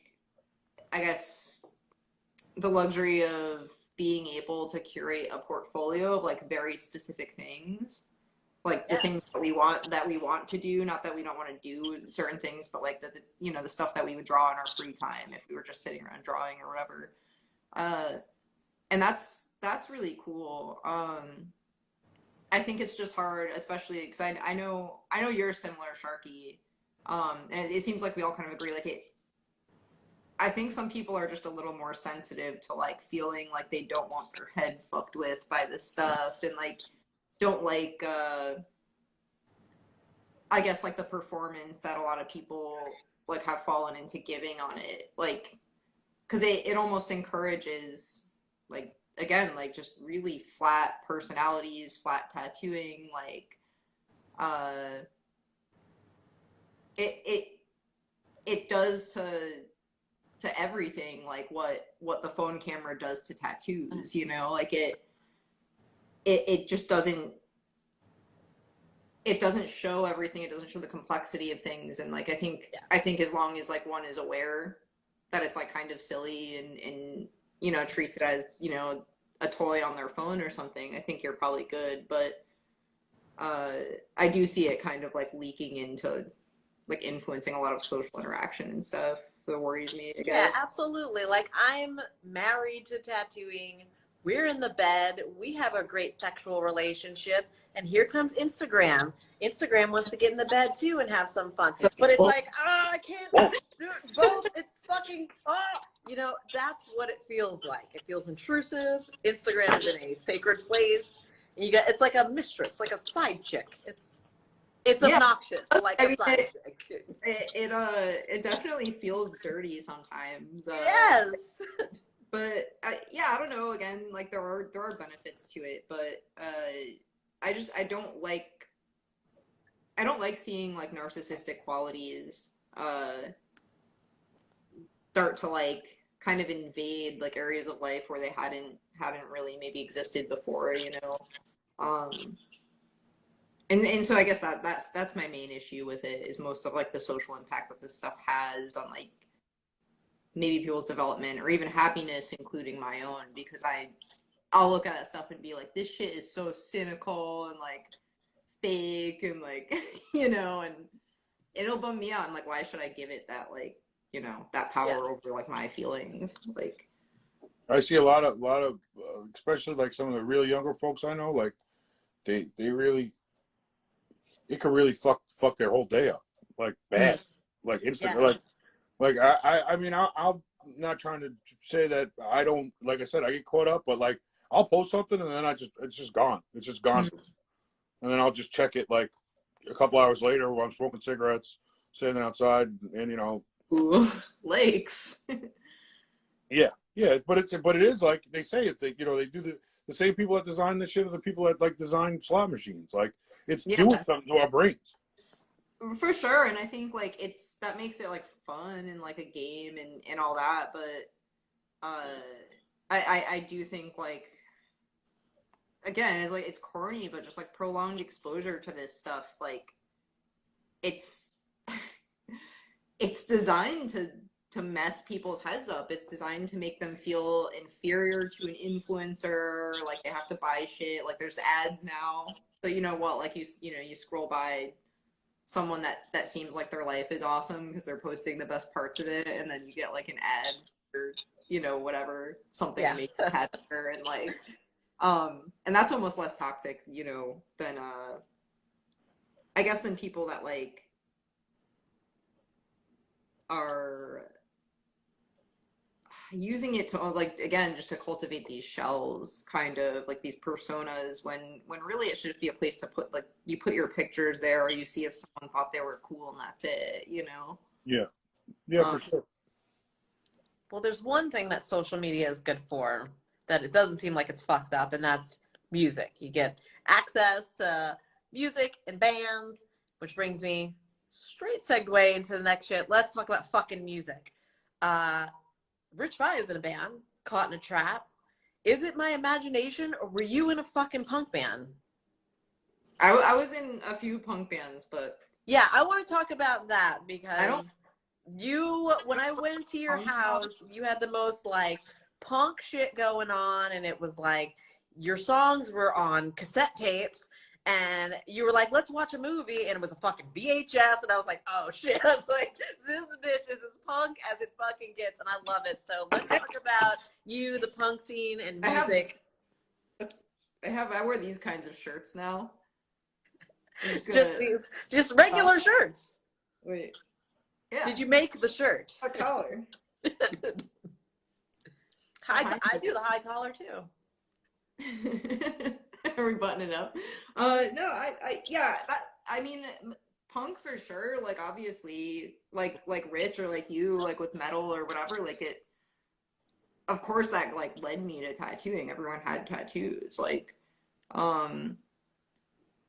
I guess, the luxury of being able to curate a portfolio of like very specific things, like the Yeah. things that we want to do, not that we don't want to do certain things, but like the you know, the stuff that we would draw in our free time if we were just sitting around drawing or whatever. And that's really cool. I think it's just hard, especially because I know you're similar, Sharky. And it seems like we all kind of agree. Like it, I think some people are just a little more sensitive to like feeling like they don't want their head fucked with by this stuff, and like don't like I guess like the performance that a lot of people like have fallen into giving on it, like because it almost encourages, like, again, like just really flat personalities, flat tattooing, like uh it it does to everything like what the phone camera does to tattoos, you know, like it just doesn't, it doesn't show everything, it doesn't show the complexity of things. And like Yeah. I think as long as like one is aware that it's like kind of silly and you know, treats it as, you know, a toy on their phone or something, I think you're probably good. But I do see it kind of like leaking into like influencing a lot of social interaction and stuff that worries me, I Yeah, guess. absolutely. Like I'm married to tattooing. We're in the bed. We have a great sexual relationship. And here comes Instagram. Instagram wants to get in the bed too and have some fun. But it's like, I can't do it both. It's fucking, you know, that's what it feels like. It feels intrusive. Instagram is in a sacred place. And you got, it's like a mistress, like a side chick. It's Yeah, obnoxious, like I a mean side chick. it definitely feels dirty sometimes. Yes. But yeah, I don't know. Again, like there are benefits to it, but I don't like seeing like narcissistic qualities start to like kind of invade like areas of life where they hadn't really maybe existed before, you know. Um, and so I guess that's my main issue with it, is most of like the social impact that this stuff has on like maybe people's development or even happiness, including my own, because I'll look at that stuff and be like, this shit is so cynical and like fake and like you know, and it'll bum me out. I'm like, why should I give it that, like, you know, that power Yeah. over like my feelings? Like, I see a lot of especially like some of the real younger folks I know, like they really, it could really fuck their whole day up, like bad, like instant, Yes. like I mean I'm not trying to say that I don't, like I said, I get caught up, but like I'll post something and then it's just gone, and then I'll just check it like a couple hours later while I'm smoking cigarettes, standing outside, and you know, ooh, lakes. yeah, but it is like they say, it's like, you know, they do the same people that design this shit are the people that like design slot machines, like it's doing Yeah, something to our brains. for sure. And I think like it's that makes it like fun and like a game and all that. But uh, I do think like, again, it's like it's corny, but just like prolonged exposure to this stuff, like it's it's designed to mess people's heads up. It's designed to make them feel inferior to an influencer, like they have to buy shit. Like there's ads now. So you know what, like you know, you scroll by someone that seems like their life is awesome because they're posting the best parts of it, and then you get like an ad or, you know, whatever, something to Yeah. make you happier, and like and that's almost less toxic, you know, than I guess than people that like are using it to, like, again, just to cultivate these shells, kind of like these personas, when really it should just be a place to put, like, you put your pictures there, or you see if someone thought they were cool and that's it, you know. Yeah, for sure. Well, there's one thing that social media is good for that it doesn't seem like it's fucked up, and that's music. You get access to music and bands, which brings me straight segue into the next shit. Let's talk about fucking music. Rich Vi is in a band, Caught in a Trap. Is it my imagination, or were you in a fucking punk band? I was in a few punk bands, but Yeah, I want to talk about that because I don't. when I went to your house, you had the most like punk shit going on, and it was like your songs were on cassette tapes, and you were like, let's watch a movie, and it was a fucking VHS, and I was like, oh shit. I was like, this bitch is as punk as it fucking gets, and I love it. So let's talk about you, the punk scene, and music. I wear these kinds of shirts now. Just regular shirts. Wait. Yeah. Did you make the shirt? What color? I do the high collar too. Are we buttoning up? No, I mean, punk for sure. Like, obviously, like Rich or like you, like with metal or whatever. Like it, of course, that like led me to tattooing. Everyone had tattoos. Like,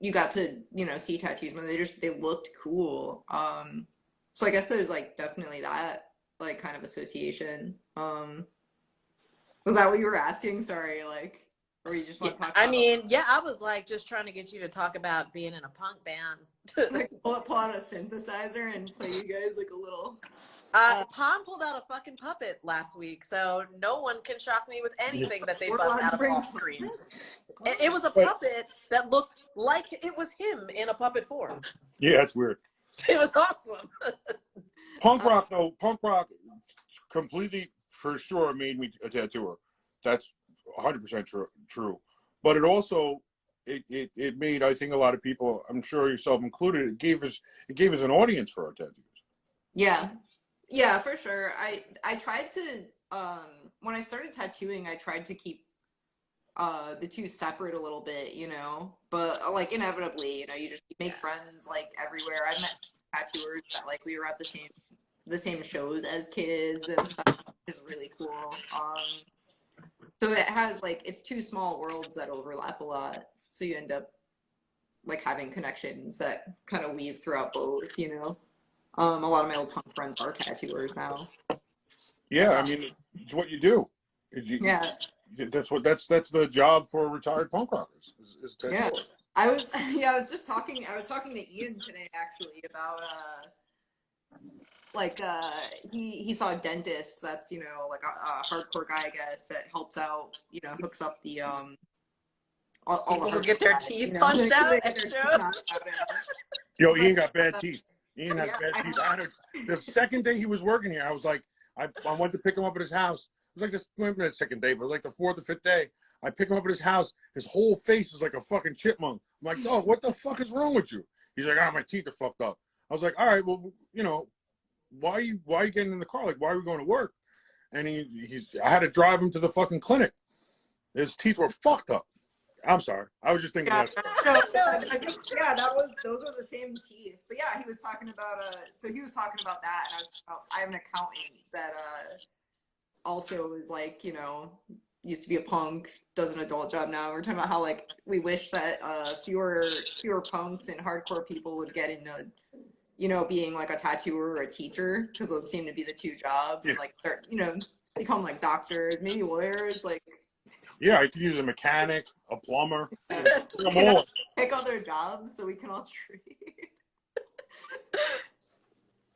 you got to see tattoos, but they looked cool. So I guess there's like definitely that like kind of association. Was that what you were asking? Sorry, like. Or you just want to talk about I was like just trying to get you to talk about being in a punk band. like pull out a synthesizer and play you guys like a little. Pom pulled out a fucking puppet last week, so no one can shock me with anything that they bust out of off screen. It was a puppet that looked like it was him in a puppet form. Yeah, that's weird. It was awesome. Punk rock completely for sure made me a tattooer. That's 100% true. But it also it made, I think, a lot of people, I'm sure yourself included, it gave us an audience for our tattoos. Yeah, for sure. I tried to when I started tattooing, I tried to keep the two separate a little bit, but like inevitably, you make friends like everywhere. I met tattooers that like we were at the same shows as kids and stuff. It's really cool. So it has like, it's two small worlds that overlap a lot. So you end up like having connections that kind of weave throughout both, A lot of my old punk friends are tattooers now. Yeah, I mean, it's what you do. Yeah. That's the job for retired punk rockers is tattoo. Yeah. I was talking to Ian today actually about he saw a dentist that's like a hardcore guy, I guess, that helps out, hooks up the all people the who get their teeth punched out at shows. Yo, Ian got bad teeth. Ian has bad teeth. The second day he was working here, I was like, I went to pick him up at his house. It was like the second day, but like the fourth or fifth day, I pick him up at his house. His whole face is like a fucking chipmunk. I'm like, dog, what the fuck is wrong with you? He's like, my teeth are fucked up. I was like, all right, well, why are you getting in the car? Like, why are we going to work? And I had to drive him to the fucking clinic. His teeth were fucked up. I'm sorry. I was just thinking about it. Those were the same teeth. But yeah, he was talking about that, and I have an accountant that also is like, used to be a punk, does an adult job now. We're talking about how like we wish that fewer punks and hardcore people would get into being like a tattooer or a teacher, because those seem to be the two jobs. Yeah. Like they're become like doctors, maybe lawyers, like. Yeah, I could use a mechanic, a plumber. Pick other jobs so we can all trade.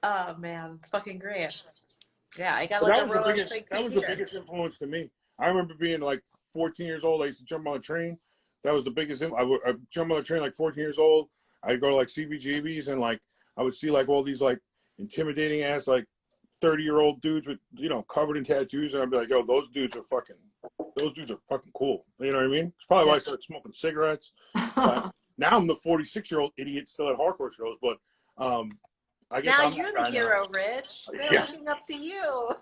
Oh man, it's fucking great. Yeah, I got that was the biggest influence to me. I remember being like 14 years old. I used to jump on a train. That was the biggest. I would jump on a train like 14 years old. I'd go to like CBGBs and like I would see like all these like intimidating ass like 30-year-old dudes with covered in tattoos, and I'd be like, yo, those dudes are fucking cool. You know what I mean? It's probably why I started smoking cigarettes. Now I'm the 46-year-old idiot still at hardcore shows, but I guess now I'm you're the hero, Rich. They're looking up to you.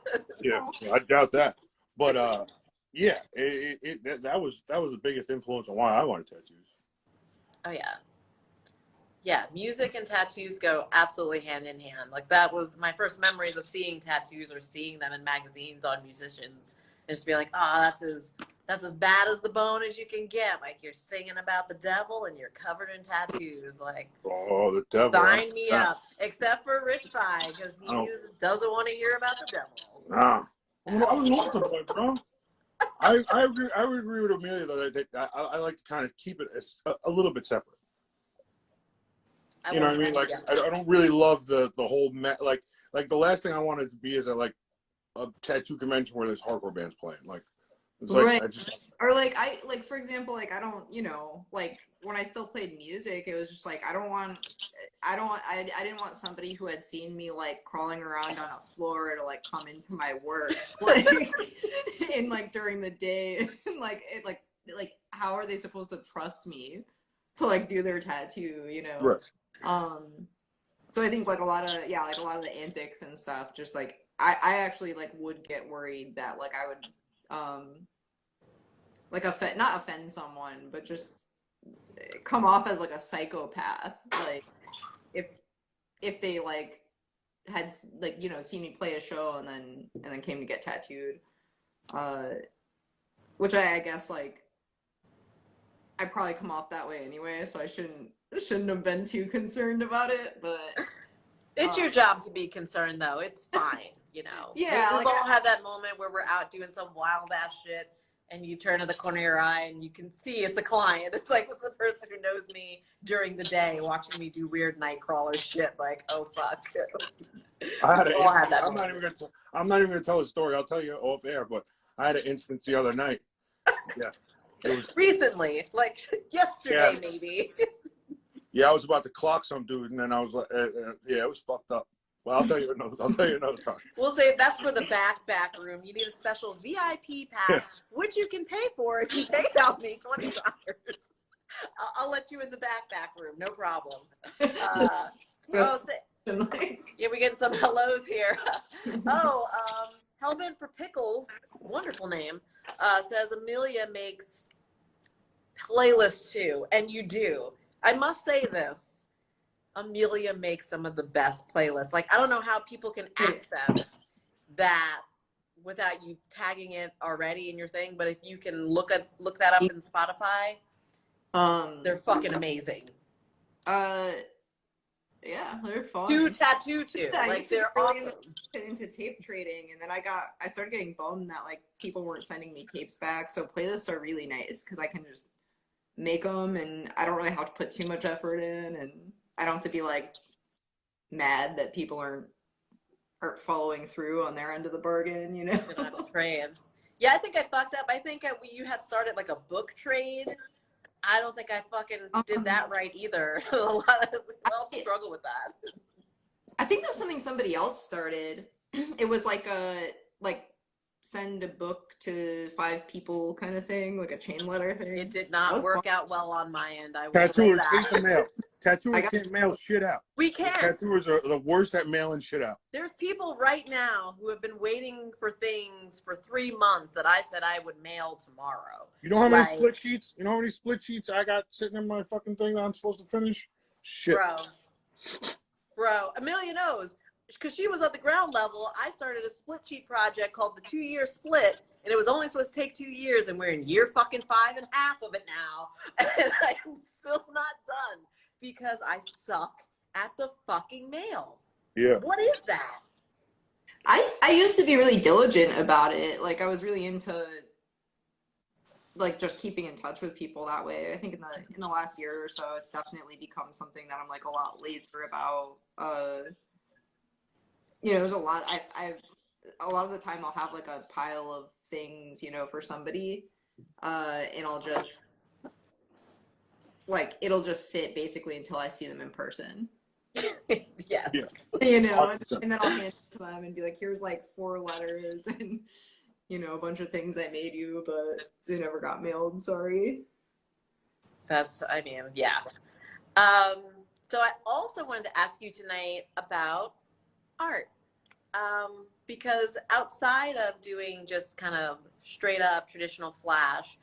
Yeah, I doubt that. But yeah, that was the biggest influence on why I wanted tattoos. Oh yeah. Yeah, music and tattoos go absolutely hand in hand. Like that was my first memories of seeing tattoos or seeing them in magazines on musicians. And just be like, that's That's as bad as the bone as you can get. Like you're singing about the devil and you're covered in tattoos. Like, Oh, the devil. sign me up. Except for Rich Fry, because he doesn't want to hear about the devil. Nah. I was off the boy, bro. I agree. I would agree with Amelia though that I like to kind of keep it a little bit separate. You know what I mean? Like I don't really love the whole like the last thing I wanted to be is at like a tattoo convention where there's hardcore bands playing. Like it's like Right. I just, Or like for example, like I don't, you know, like when I still played music, it was just like I didn't want somebody who had seen me like crawling around on a floor to like come into my work like in like during the day and like how are they supposed to trust me to like do their tattoo, you know? right. So I think like a lot of the antics and stuff, just like I actually like would get worried that like I would like not offend someone, but just come off as like a psychopath. Like if they like had like, you know, seen me play a show and then came to get tattooed, which I guess like I probably come off that way anyway, so I shouldn't have been too concerned about it. But it's your job to be concerned, though. It's fine, you know. Yeah, we've all had that moment where we're out doing some wild ass shit, and you turn to the corner of your eye, and you can see it's a client. It's like it's the person who knows me during the day, watching me do weird night crawler shit. Like, oh fuck. I'm not even gonna tell a story. I'll tell you off air, but I had an instance the other night. Yeah. Recently, like yesterday, maybe. Yeah, I was about to clock some dude, and then I was like, yeah, it was fucked up. Well, I'll tell you another time. We'll say that's for the back room. You need a special VIP pass, which you can pay for if you pay out me $20. I'll let you in the back room, no problem. Yeah, we're getting some hellos here. Hellman for Pickles, wonderful name, says Amelia makes playlists too, and you do. I must say this. Amelia makes some of the best playlists. Like, I don't know how people can access that without you tagging it already in your thing, but if you can look that up in Spotify, they're fucking amazing. Yeah, they're fun. Tattoo too. Like, they're really awesome. Into tape trading, and then I started getting bummed that like people weren't sending me tapes back. So playlists are really nice because I can just make them, and I don't really have to put too much effort in, and I don't have to be like mad that people aren't following through on their end of the bargain, you know. They're not to trade. Yeah, I think I fucked up. I think you had started like a book trade. I don't think I fucking did that right either. We all struggle with that. I think that was something somebody else started. It was like send a book to 5 people kind of thing, like a chain letter thing. It did not work out well on my end. I will Tattooers say hate the mail. Tattooers can't mail shit out. We can. Tattooers are the worst at mailing shit out. There's people right now who have been waiting for things for 3 months that I said I would mail tomorrow. You know how many split sheets? You know how many split sheets I got sitting in my fucking thing that I'm supposed to finish? Shit. Bro, Amelia knows. Because she was at the ground level, I started a split sheet project called the 2-year split, and it was only supposed to take 2 years, and we're in year fucking 5 and a half of it now, and I am still not done because I suck at the fucking mail. Yeah. What is that? I used to be really diligent about it. Like I was really into like just keeping in touch with people that way. I think in the last year or so, it's definitely become something that I'm like a lot lazier about. You know, there's a lot. I've a lot of the time I'll have like a pile of things, you know, for somebody, and I'll just like it'll just sit basically until I see them in person. Yes. Yeah. You know, and then I'll hand it to them and be like, "Here's like 4 letters and you know a bunch of things I made you, but they never got mailed. Sorry." Yeah. So I also wanted to ask you tonight about art, because outside of doing just kind of straight up traditional flash,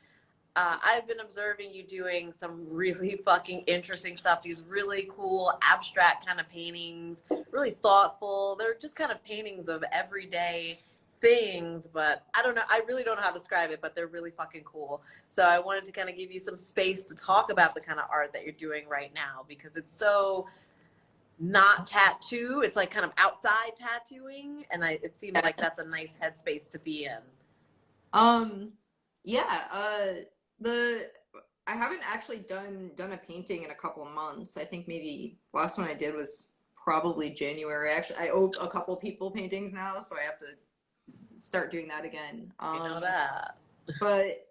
I've been observing you doing some really fucking interesting stuff, these really cool abstract kind of paintings, really thoughtful. They're just kind of paintings of everyday things, but I don't know. I really don't know how to describe it, but they're really fucking cool. So I wanted to kind of give you some space to talk about the kind of art that you're doing right now, because it's so not tattoo. It's like kind of outside tattooing. And it seems like that's a nice headspace to be in. Yeah, I haven't actually done a painting in a couple of months. I think maybe last one I did was probably January. Actually, I owe a couple people paintings now, so I have to start doing that again. You know that. But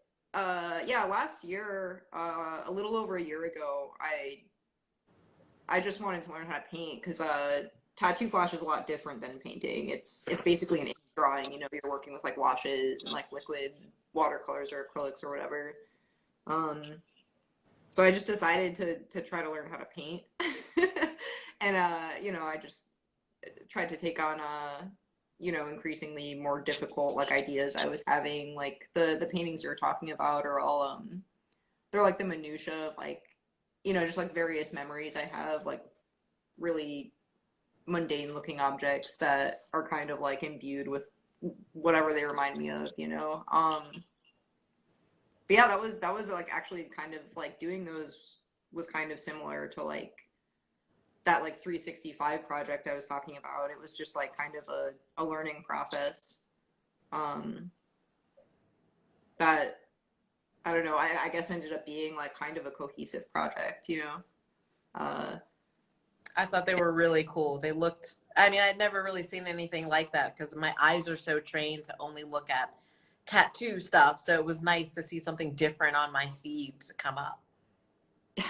yeah, last year, a little over a year ago, I just wanted to learn how to paint because tattoo flash is a lot different than painting. It's basically an ink drawing. You know, you're working with like washes and like liquid watercolors or acrylics or whatever. So I just decided to try to learn how to paint. And you know, I just tried to take on you know, increasingly more difficult like ideas I was having. Like the paintings you're talking about are all they're like the minutia of like, you know, just like various memories I have, like really mundane looking objects that are kind of like imbued with whatever they remind me of, you know. But yeah, that was like actually kind of like doing those was kind of similar to like that like 365 project I was talking about. It was just like kind of a learning process. That I don't know, I guess ended up being like kind of a cohesive project, you know. I thought they were really cool. They looked, I mean, I'd never really seen anything like that because my eyes are so trained to only look at tattoo stuff. So it was nice to see something different on my feed to come up.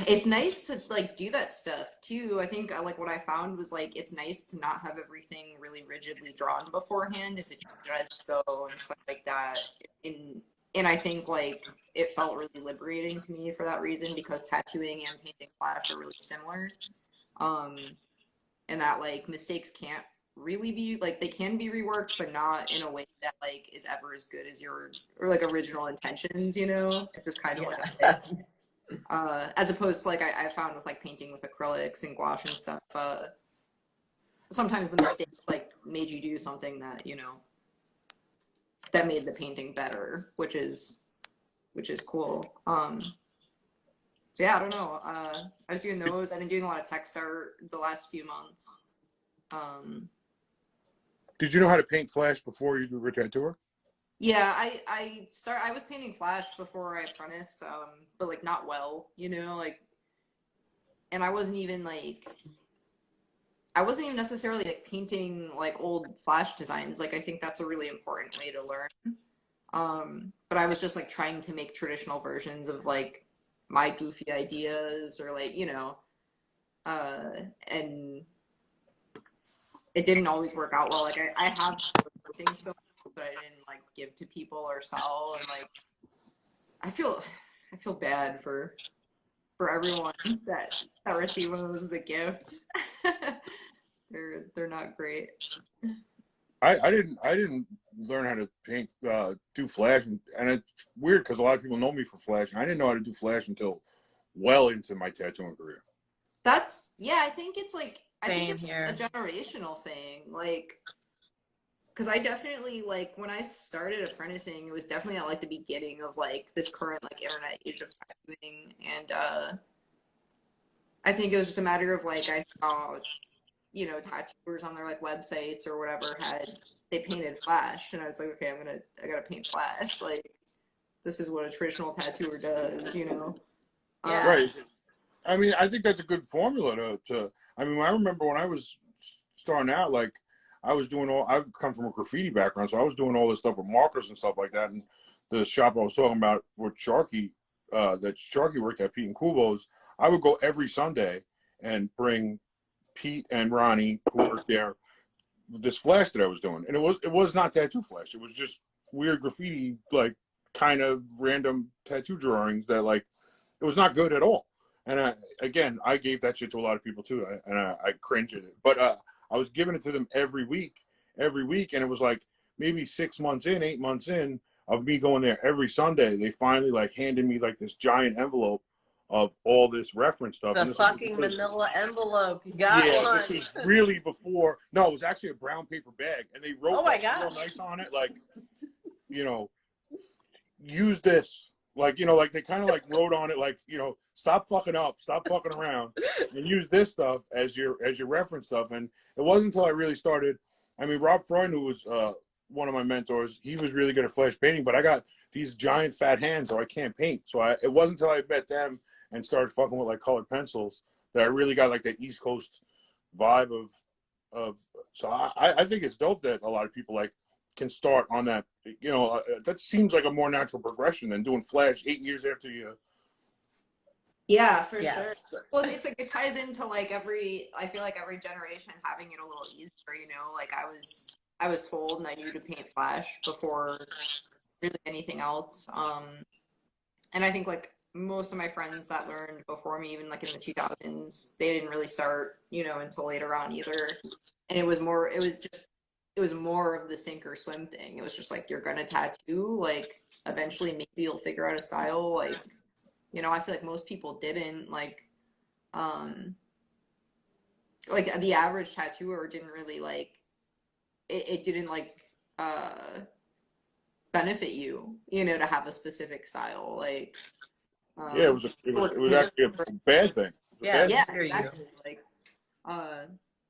It's nice to like do that stuff too. I think like what I found was like it's nice to not have everything really rigidly drawn beforehand if it just go and stuff like that. And I think like it felt really liberating to me for that reason because tattooing and painting flash are really similar. And that like mistakes can't really be like they can be reworked, but not in a way that like is ever as good as your or like original intentions, you know? It's just kind of like a thing. As opposed to like I found with like painting with acrylics and gouache and stuff, sometimes the mistakes like made you do something that, you know, that made the painting better, which is cool. So yeah, I don't know. I was doing those. I've been doing a lot of text art the last few months. Did you know how to paint flash before you were a tattooer? Yeah, I was painting flash before I apprenticed, but like not well, you know, like, and I wasn't even necessarily like painting like old flash designs. Like I think that's a really important way to learn. But I was just like trying to make traditional versions of like my goofy ideas or like, you know, and it didn't always work out well. Like I have things still that I didn't like give to people or sell, and like I feel bad for everyone that received those as a gift. They're not great. I didn't learn how to paint do flash, and it's weird because a lot of people know me for flash, and I didn't know how to do flash until well into my tattooing career. That's yeah. I think it's like Same it's here. a generational thing, like. Because I definitely like when I started apprenticing, it was definitely at like the beginning of like this current like internet age of tattooing, and I think it was just a matter of like I saw, you know, tattooers on their like websites or whatever they painted flash, and I was like, okay, I gotta paint flash. Like this is what a traditional tattooer does, you know. Yeah. Right. I mean, I think that's a good formula to. I mean, I remember when I was starting out, like. I come from a graffiti background, so I was doing all this stuff with markers and stuff like that. And the shop I was talking about with Sharky, that Sharky worked at, Pete and Kubo's, I would go every Sunday and bring Pete and Ronnie, who worked there, this flash that I was doing. And it was not tattoo flash. It was just weird graffiti, like kind of random tattoo drawings that like, it was not good at all. And I gave that shit to a lot of people too. I cringe at it. But, I was giving it to them every week, and it was like maybe 8 months in of me going there every Sunday. They finally like handed me like this giant envelope of all this reference stuff. The And this fucking was, manila envelope. You got one. this is really before. No, it was actually a brown paper bag, and they wrote Oh my like God. real nice on it, like, you know, use this. Like, you know, like they kind of like wrote on it, like, you know, stop fucking up, stop fucking around, and use this stuff as your reference stuff. And it wasn't until I really started. I mean, Rob Freund, who was one of my mentors, he was really good at flash painting, but I got these giant fat hands, so I can't paint. So it wasn't until I met them and started fucking with like colored pencils that I really got like that East Coast vibe of. So I think it's dope that a lot of people like can start on that. You know, that seems like a more natural progression than doing flash 8 years after you. Yeah, for Yes. sure. Well, it's like it ties into like I feel like every generation having it a little easier, you know, like I was told and I knew to paint flash before really anything else. And I think like most of my friends that learned before me, even like in the 2000s, they didn't really start, you know, until later on either. And it was more of the sink or swim thing. It was just like, you're gonna tattoo, like eventually maybe you'll figure out a style. Like, you know, I feel like most people didn't like the average tattooer didn't really like it didn't like benefit you, you know, to have a specific style. Like Yeah, it was actually a bad thing. Yeah, yeah, hear you. exactly. Like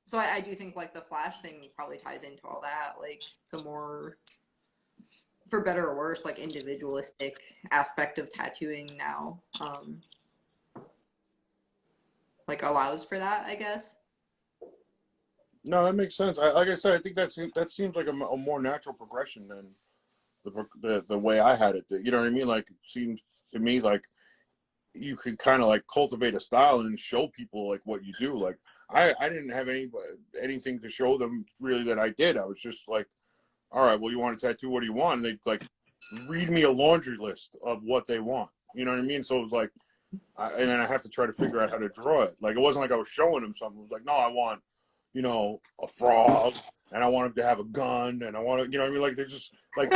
so I do think like the flash thing probably ties into all that. Like the more, for better or worse, like individualistic aspect of tattooing now like allows for that, I guess. No, that makes sense. Like I said, I think that seems like a more natural progression than the way I had it. You know what I mean? Like, it seems to me like you could kind of like cultivate a style and show people like what you do. Like I didn't have anything to show them really that I did. I was just like, all right, well, you want a tattoo? What do you want? And they like read me a laundry list of what they want. You know what I mean? So it was like, and then I have to try to figure out how to draw it. Like, it wasn't like I was showing them something. It was like, no, I want, you know, a frog, and I want him to have a gun, and I want to, you know what I mean? Like, they're just like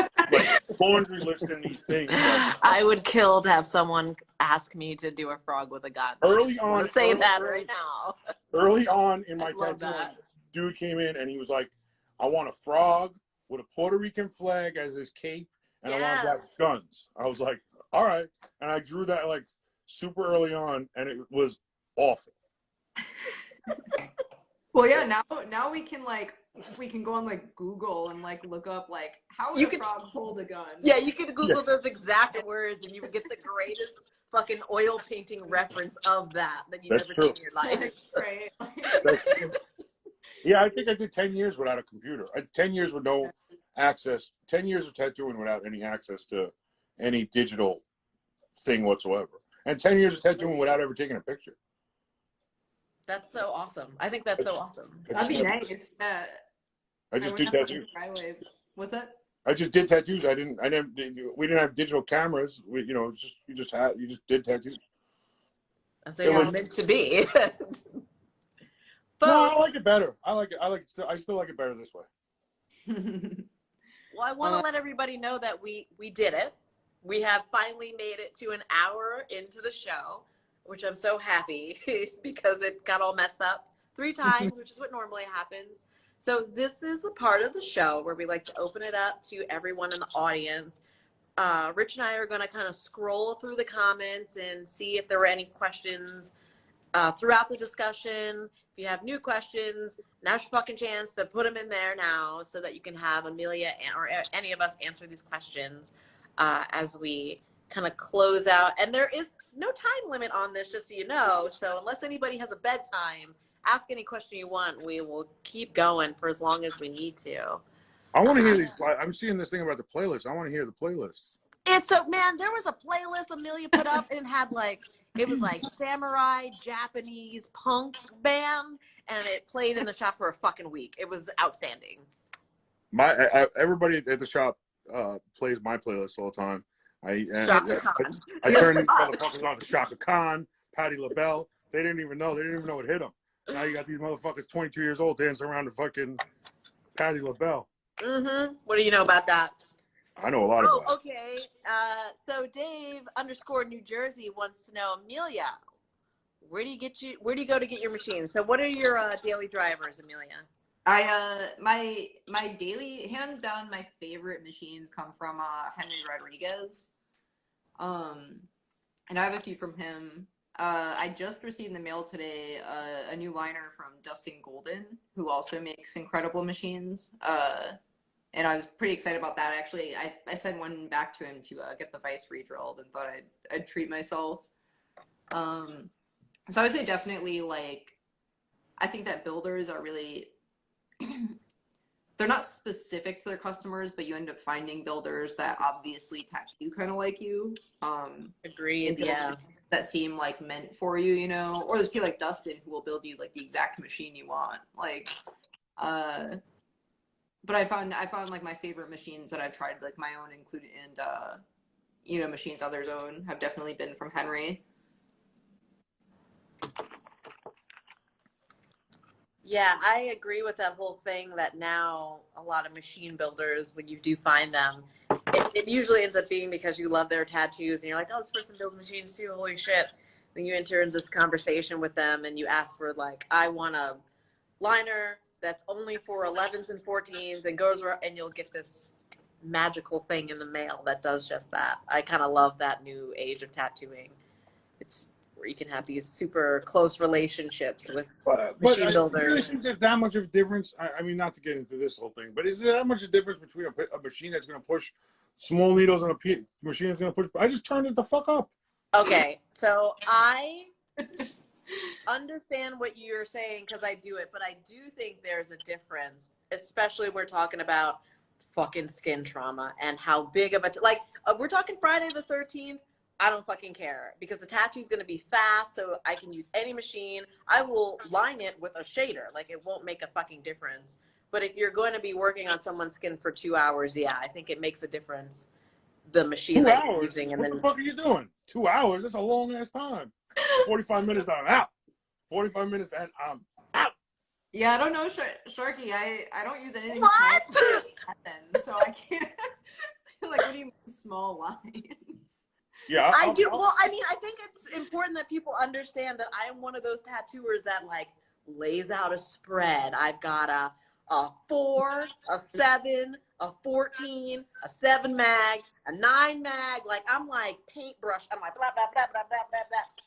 laundry listing these things. Like, I would kill to have someone ask me to do a frog with a gun. early I on, want to say that right now. early on in my I love tattoo, that. dude came in and he was like, I want a frog with a Puerto Rican flag as his cape, and I want to have guns. I was like, all right. And I drew that like super early on, and it was awful. Well, yeah, now we can go on like Google and like look up like how would a frog hold a gun? Yeah, you could Google those exact words and you would get the greatest fucking oil painting reference of that you've ever seen in your life. Right. Yeah, I think I did 10 years without a computer. 10 years with no access, 10 years of tattooing without any access to any digital thing whatsoever. And 10 years of tattooing without ever taking a picture. That's so awesome. I think that's so awesome. That'd be nice. I just did tattoos. What's that? I just did tattoos. We didn't have digital cameras. You just did tattoos. As they were meant to be. No, I like it better. I like it still. I still like it better this way. Well, I want to let everybody know that we did it. We have finally made it to an hour into the show, which I'm so happy because it got all messed up 3 times, which is what normally happens. So this is the part of the show where we like to open it up to everyone in the audience. Rich and I are going to kind of scroll through the comments and see if there were any questions throughout the discussion. If you have new questions, now's your fucking chance to put them in there now so that you can have Amelia or any of us answer these questions as we kind of close out. And there is no time limit on this, just so you know. So unless anybody has a bedtime, ask any question you want. We will keep going for as long as we need to. I want to hear these. I'm seeing this thing about the playlist. I want to hear the playlist. And so, man, there was a playlist Amelia put up and it had it was like samurai, Japanese punk band, and it played in the shop for a fucking week. It was outstanding. Everybody at the shop plays my playlist all the time. I turned these motherfuckers on to Shaka Khan, Patti LaBelle. They didn't even know it hit them. Now you got these motherfuckers 22 years old dancing around to fucking Patti LaBelle. Mm-hmm. What do you know about that? I know a lot Oh, about okay. So Dave _ New Jersey wants to know, Amelia, where do you go to get your machines? So what are your daily drivers, Amelia? My daily, hands down, my favorite machines come from Henry Rodriguez. And I have a few from him. I just received in the mail today a new liner from Dustin Golden, who also makes incredible machines. And I was pretty excited about that. Actually, I sent one back to him to get the vise re-drilled and thought I'd treat myself. So I would say definitely, like, I think that builders are really, they're not specific to their customers, but you end up finding builders that obviously tattoo kind of like you. Agreed, yeah. That seem like meant for you, you know? Or there's people like Dustin who will build you like the exact machine you want. Like, but I found like my favorite machines that I've tried, like my own included, and you know, machines others own, have definitely been from Henry. Yeah, I agree with that whole thing that now a lot of machine builders, when you do find them, it usually ends up being because you love their tattoos and you're like, oh, this person builds machines too, holy shit. Then you enter into this conversation with them and you ask for, like, I want a liner that's only for 11s and 14s and goes around, and you'll get this magical thing in the mail that does just that. I kind of love that new age of tattooing. It's where you can have these super close relationships with machine I builders. really think there's that much of a difference. I mean, not to get into this whole thing, but is there that much of a difference between a machine that's going to push small needles and a machine that's going to push? I just turned it the fuck up. Okay, so I understand what you're saying because I do it, but I do think there's a difference, especially we're talking about fucking skin trauma and how big of a we're talking Friday the 13th. I don't fucking care because the tattoo's going to be fast, so I can use any machine. I will line it with a shader. Like, it won't make a fucking difference. But if you're going to be working on someone's skin for 2 hours, yeah, I think it makes a difference, the machine 2 that you're hours? using. And What then, the fuck are you doing? 2 hours? That's a long ass time. 45 minutes, I'm out. 45 minutes, and I'm out. Yeah, I don't know, Sharky. I don't use anything what? small then, so I can't. Like, what do you mean small lines? Yeah, I do. Well, I mean, I think it's important that people understand that I am one of those tattooers that, like, lays out a spread. I've got a 4, a 7, a 14, a 7 mag, a 9 mag. Like, I'm like paintbrush. I'm like blah blah blah blah blah blah blah.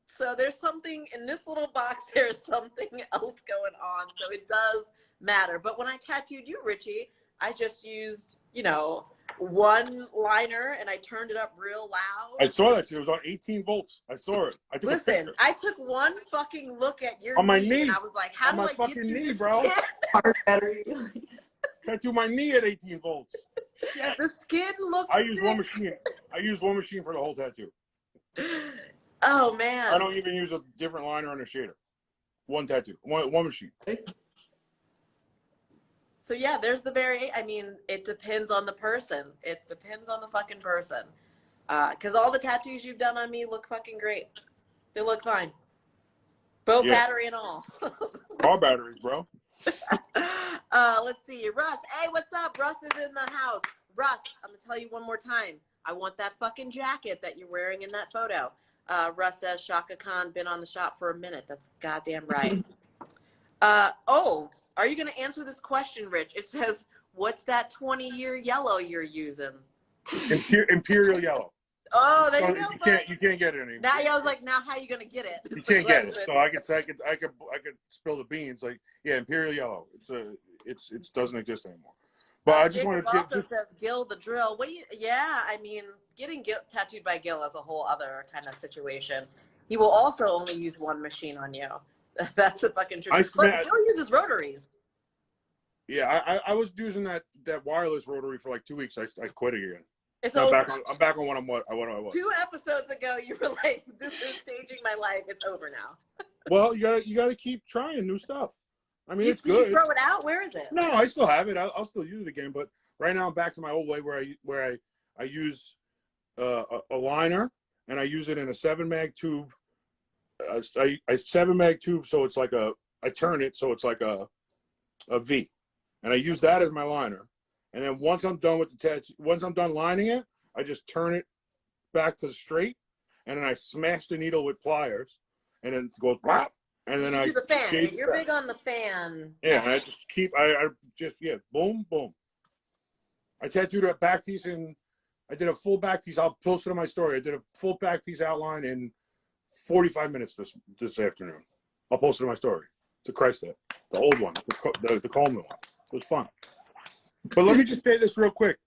So there's something in this little box. There's something else going on. So it does matter. But when I tattooed you, Richie, I just used, you know, one liner and I turned it up real loud. I saw that shit. It was on 18 volts. I saw it. I took a picture. I took one fucking look at your on my knee, knee. and I was like, how on do my I fucking get through knee, this bro. skin? Hard battery. Tattoo my knee at 18 volts. Shit. The skin looks I use thick. one machine. I use one machine for the whole tattoo. Oh man. I don't even use a different liner and a shader. One tattoo. One machine. So yeah, there's the I mean, it depends on the person. It depends on the fucking person. Because all the tattoos you've done on me look fucking great. They look fine. Both battery and all. Car batteries, bro. Let's see. Russ. Hey, what's up? Russ is in the house. Russ, I'm going to tell you one more time. I want that fucking jacket that you're wearing in that photo. Russ says, Shaka Khan been on the shop for a minute. That's goddamn right. Oh, are you going to answer this question, Rich? It says, what's that 20-year yellow you're using? Imperial yellow. Oh, there you go. You can't get it anymore. Now I was like, now how are you going to get it? You can't get it. So I could spill the beans. Like, yeah, Imperial yellow. It doesn't exist anymore. But I just wanted to also says Gil the drill. Yeah, I mean, getting tattooed by Gil is a whole other kind of situation. He will also only use one machine on you. That's a fucking truth. But Gil uses rotaries. Yeah, I was using that wireless rotary for like 2 weeks. I quit again. I'm back on what I was. 2 episodes ago, you were like, "This is changing my life. It's over now." Well, you gotta keep trying new stuff. I mean, it's Did good. You throw it out? Where is it? No, I still have it. I'll still use it again. But right now, I'm back to my old way where I use a liner and I use it in a 7 mag tube. A 7 mag tube, so it's like I turn it so it's like a V, and I use that as my liner. And then once I'm done with the tattoo, once I'm done lining it, I just turn it back to the straight, and then I smash the needle with pliers, and then it goes pop, and then You I do the fan. shave You're it big on the fan. Yeah, and I just keep, I just, yeah, boom, boom. I tattooed a back piece, and I did a full back piece. I'll post it on my story. I did a full back piece outline in 45 minutes this afternoon. I'll post it on my story. To Christ, the old one, the Coleman one. It was fun. But let me just say this real quick.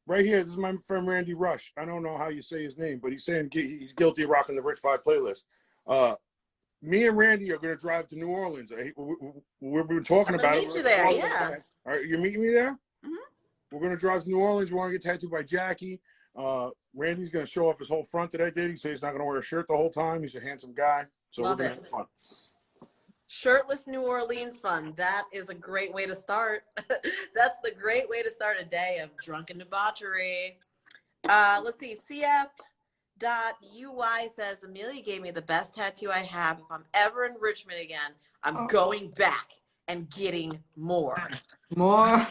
Right here, this is my friend Randy Rush. I don't know how you say his name, but he's saying he's guilty of rocking the Rich Five playlist. Me and Randy are going to drive to New Orleans. We've been talking about it. Meet you there, yeah. All right, you're meeting me there? Mm-hmm. We're going to drive to New Orleans. We want to get tattooed by Jackie. Randy's going to show off his whole front that I did. He said he's not going to wear a shirt the whole time. He's a handsome guy. So Love we're going it. to have fun. Shirtless New Orleans fun. That is a great way to start. That's the great way to start a day of drunken debauchery. Let's see. CF.UI says, Amelia gave me the best tattoo I have. If I'm ever in Richmond again, I'm going back and getting more. More.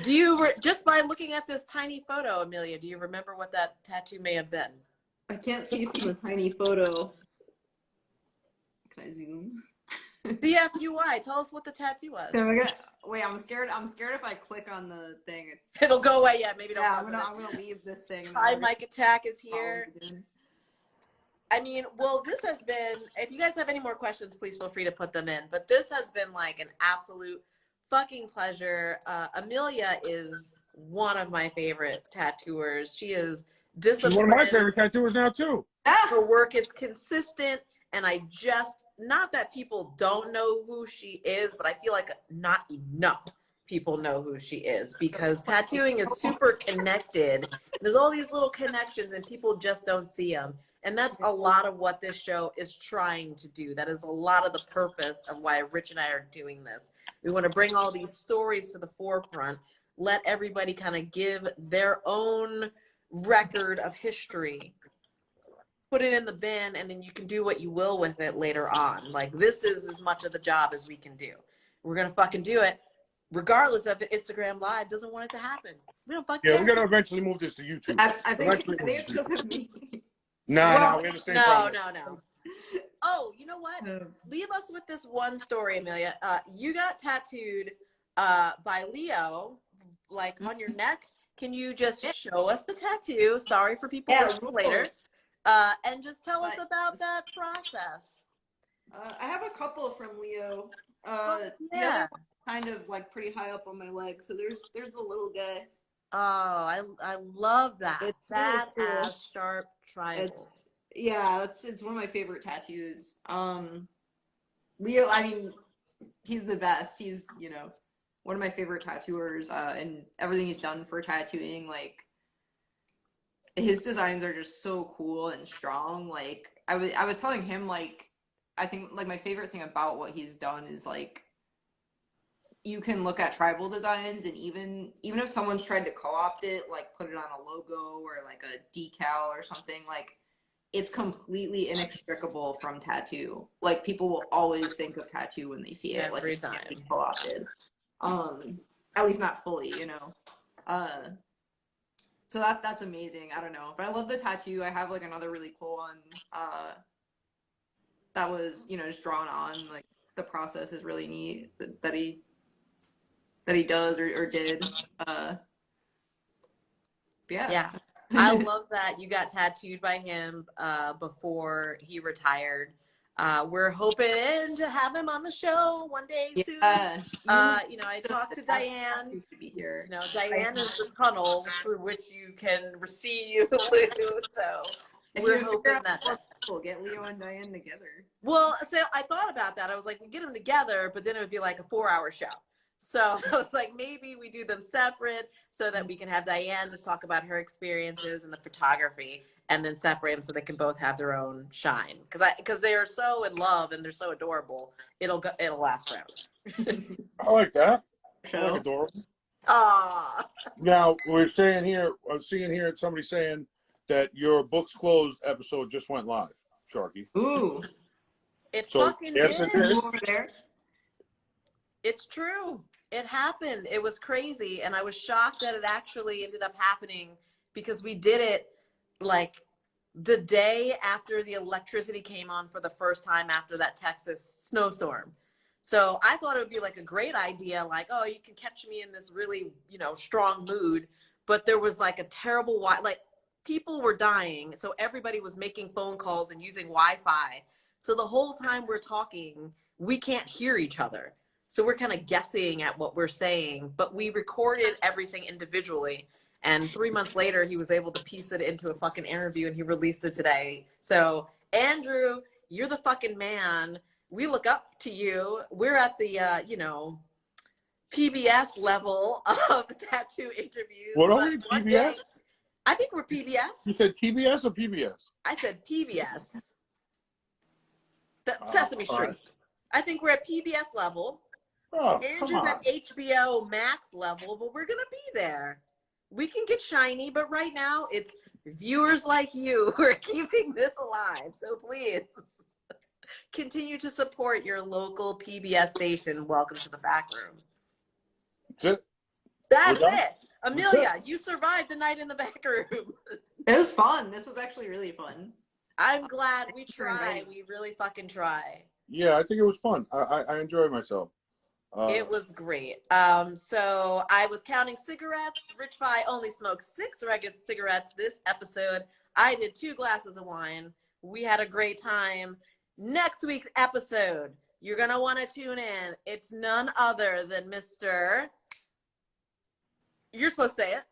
Do you, just by looking at this tiny photo, Amelia, do you remember what that tattoo may have been? I can't see from the tiny photo. Can I zoom? CFUI, tell us what the tattoo was. Wait, I'm scared. I'm scared if I click on the thing, It'll go away. Yeah, maybe don't. Yeah, I'm gonna leave this thing. Hi, Mike Attack is here. I mean, well, this has been, if you guys have any more questions, please feel free to put them in. But this has been like an absolute fucking pleasure. Amelia is one of my favorite tattooers. She is disciplined. She's one of my favorite tattooers now, too. Her work is consistent. And I just, not that people don't know who she is, but I feel like not enough people know who she is, because tattooing is super connected. There's all these little connections and people just don't see them. And that's a lot of what this show is trying to do. That is a lot of the purpose of why Rich and I are doing this. We want to bring all these stories to the forefront, let everybody kind of give their own record of history, put it in the bin, and then you can do what you will with it later on. Like, this is as much of the job as we can do. We're going to fucking do it, regardless of it. Instagram Live doesn't want it to happen. We don't fucking care. We're going to eventually move this to YouTube. I think it's because of me. No, we have the same problem. No. Oh, you know what? Leave us with this one story, Amelia. You got tattooed by Leo, like on your neck. Can you just show us the tattoo? Sorry for people listening later. And just tell us about that process. I have a couple from Leo. Yeah. The other one kind of like pretty high up on my leg. So there's the little guy. Oh, I love that. It's That really cool. as sharp triangle. It's one of my favorite tattoos. Leo, I mean, he's the best. He's, one of my favorite tattooers, and everything he's done for tattooing, like, his designs are just so cool and strong. Like, I was telling him, like, I think, like, my favorite thing about what he's done is, like, you can look at tribal designs, and even if someone's tried to co-opt it, like put it on a logo or like a decal or something, like, it's completely inextricable from tattoo. Like, people will always think of tattoo when they see it. Every like, it time. can't be co-opted. At least not fully, So that's amazing. I don't know, but I love the tattoo. I have like another really cool one that was, just drawn on. Like, the process is really neat that he does or did. Yeah. I love that you got tattooed by him before he retired. We're hoping to have him on the show one day soon. I talked to Diane. To be here. Diane is the tunnel through which you can receive Lou. So we're hoping that. We'll get Leo and Diane together. Well, so I thought about that. I was like, we get them together, but then it would be like a 4-hour show. So I was like, maybe we do them separate so that we can have Diane just talk about her experiences and the photography, and then separate them so they can both have their own shine. Because they are so in love and they're so adorable. It'll last forever. I like that. I like adorable. Aww. Now, I'm seeing here somebody saying that your Books Closed episode just went live, Sharky. Ooh. It So, fucking yes, did. it is. Over there. It's true. It happened. It was crazy. And I was shocked that it actually ended up happening because we did it like the day after the electricity came on for the first time after that Texas snowstorm. So I thought it would be like a great idea, like, oh, you can catch me in this really, you know, strong mood. But there was like a terrible, like people were dying. So everybody was making phone calls and using Wi-Fi. So the whole time we're talking, we can't hear each other. So we're kind of guessing at what we're saying, but we recorded everything individually. And 3 months later, he was able to piece it into a fucking interview and he released it today. So Andrew, you're the fucking man. We look up to you. We're at the, you know, PBS level of tattoo interviews. What are But we, one day, PBS? I think we're PBS. You said TBS or PBS? I said PBS. Sesame all right. Street. I think we're at PBS level. Oh, come Andrew's on. at HBO Max level, but we're going to be there. We can get shiny, but right now it's viewers like you who are keeping this alive. So please continue to support your local PBS station. Welcome to the back room. That's it. That's We're done? it. Amelia, you survived the night in the back room. It was fun. This was actually really fun. I'm glad we Thanks for try. inviting me. We really fucking try. Yeah, I think it was fun. I enjoyed myself. It was great. So I was counting cigarettes. Rich Pie only smoked 6 regular cigarettes this episode. I did 2 glasses of wine. We had a great time. Next week's episode, you're going to want to tune in. It's none other than Mr. You're supposed to say it.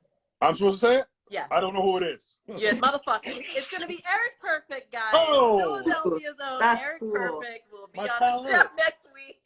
I'm supposed to say it? Yes. I don't know who it is. Yeah, motherfucker. It's going to be Eric Perfect, guys. Oh! Philadelphia's own That's Eric cool. Perfect will be My on pal the show Eric. next week.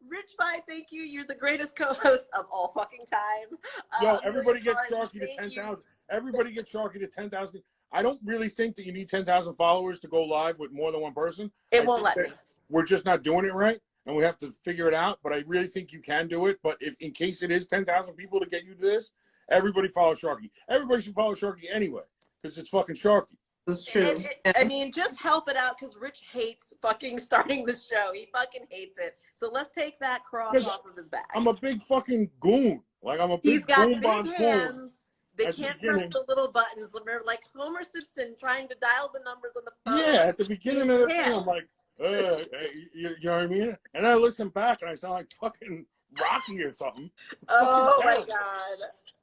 Rich Pie, thank you. You're the greatest co-host of all fucking time. Yo, everybody Amelia gets Martin, Sharky to thank you. 10,000. Everybody gets Sharky to 10,000. I don't really think that you need 10,000 followers to go live with more than one person. It won't let me. We're just not doing it right, and we have to figure it out. But I really think you can do it. But if in case it is 10,000 people to get you to this, everybody follow Sharky. Everybody should follow Sharky anyway because it's fucking Sharky. It's true. I mean, just help it out because Rich hates fucking starting the show. He fucking hates it. So let's take that cross Because off of his back. I'm a big fucking goon. Like I'm a big He's got goon big goon. hands. They At the can't press beginning. the little buttons. Remember, like Homer Simpson trying to dial the numbers on the phone. Yeah, at the beginning of the thing, can't. I'm like, you know what I mean? And I listen back and I sound like fucking Rocky or something. It's Oh fucking my terrible. God.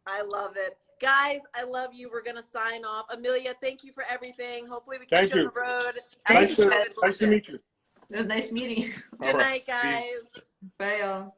I love it. Guys, I love you. We're going to sign off. Amelia, thank you for everything. Hopefully we catch Thank you on you. the road. Nice Nice to meet you. It was nice meeting you. Good All right. night, guys. Bye, y'all.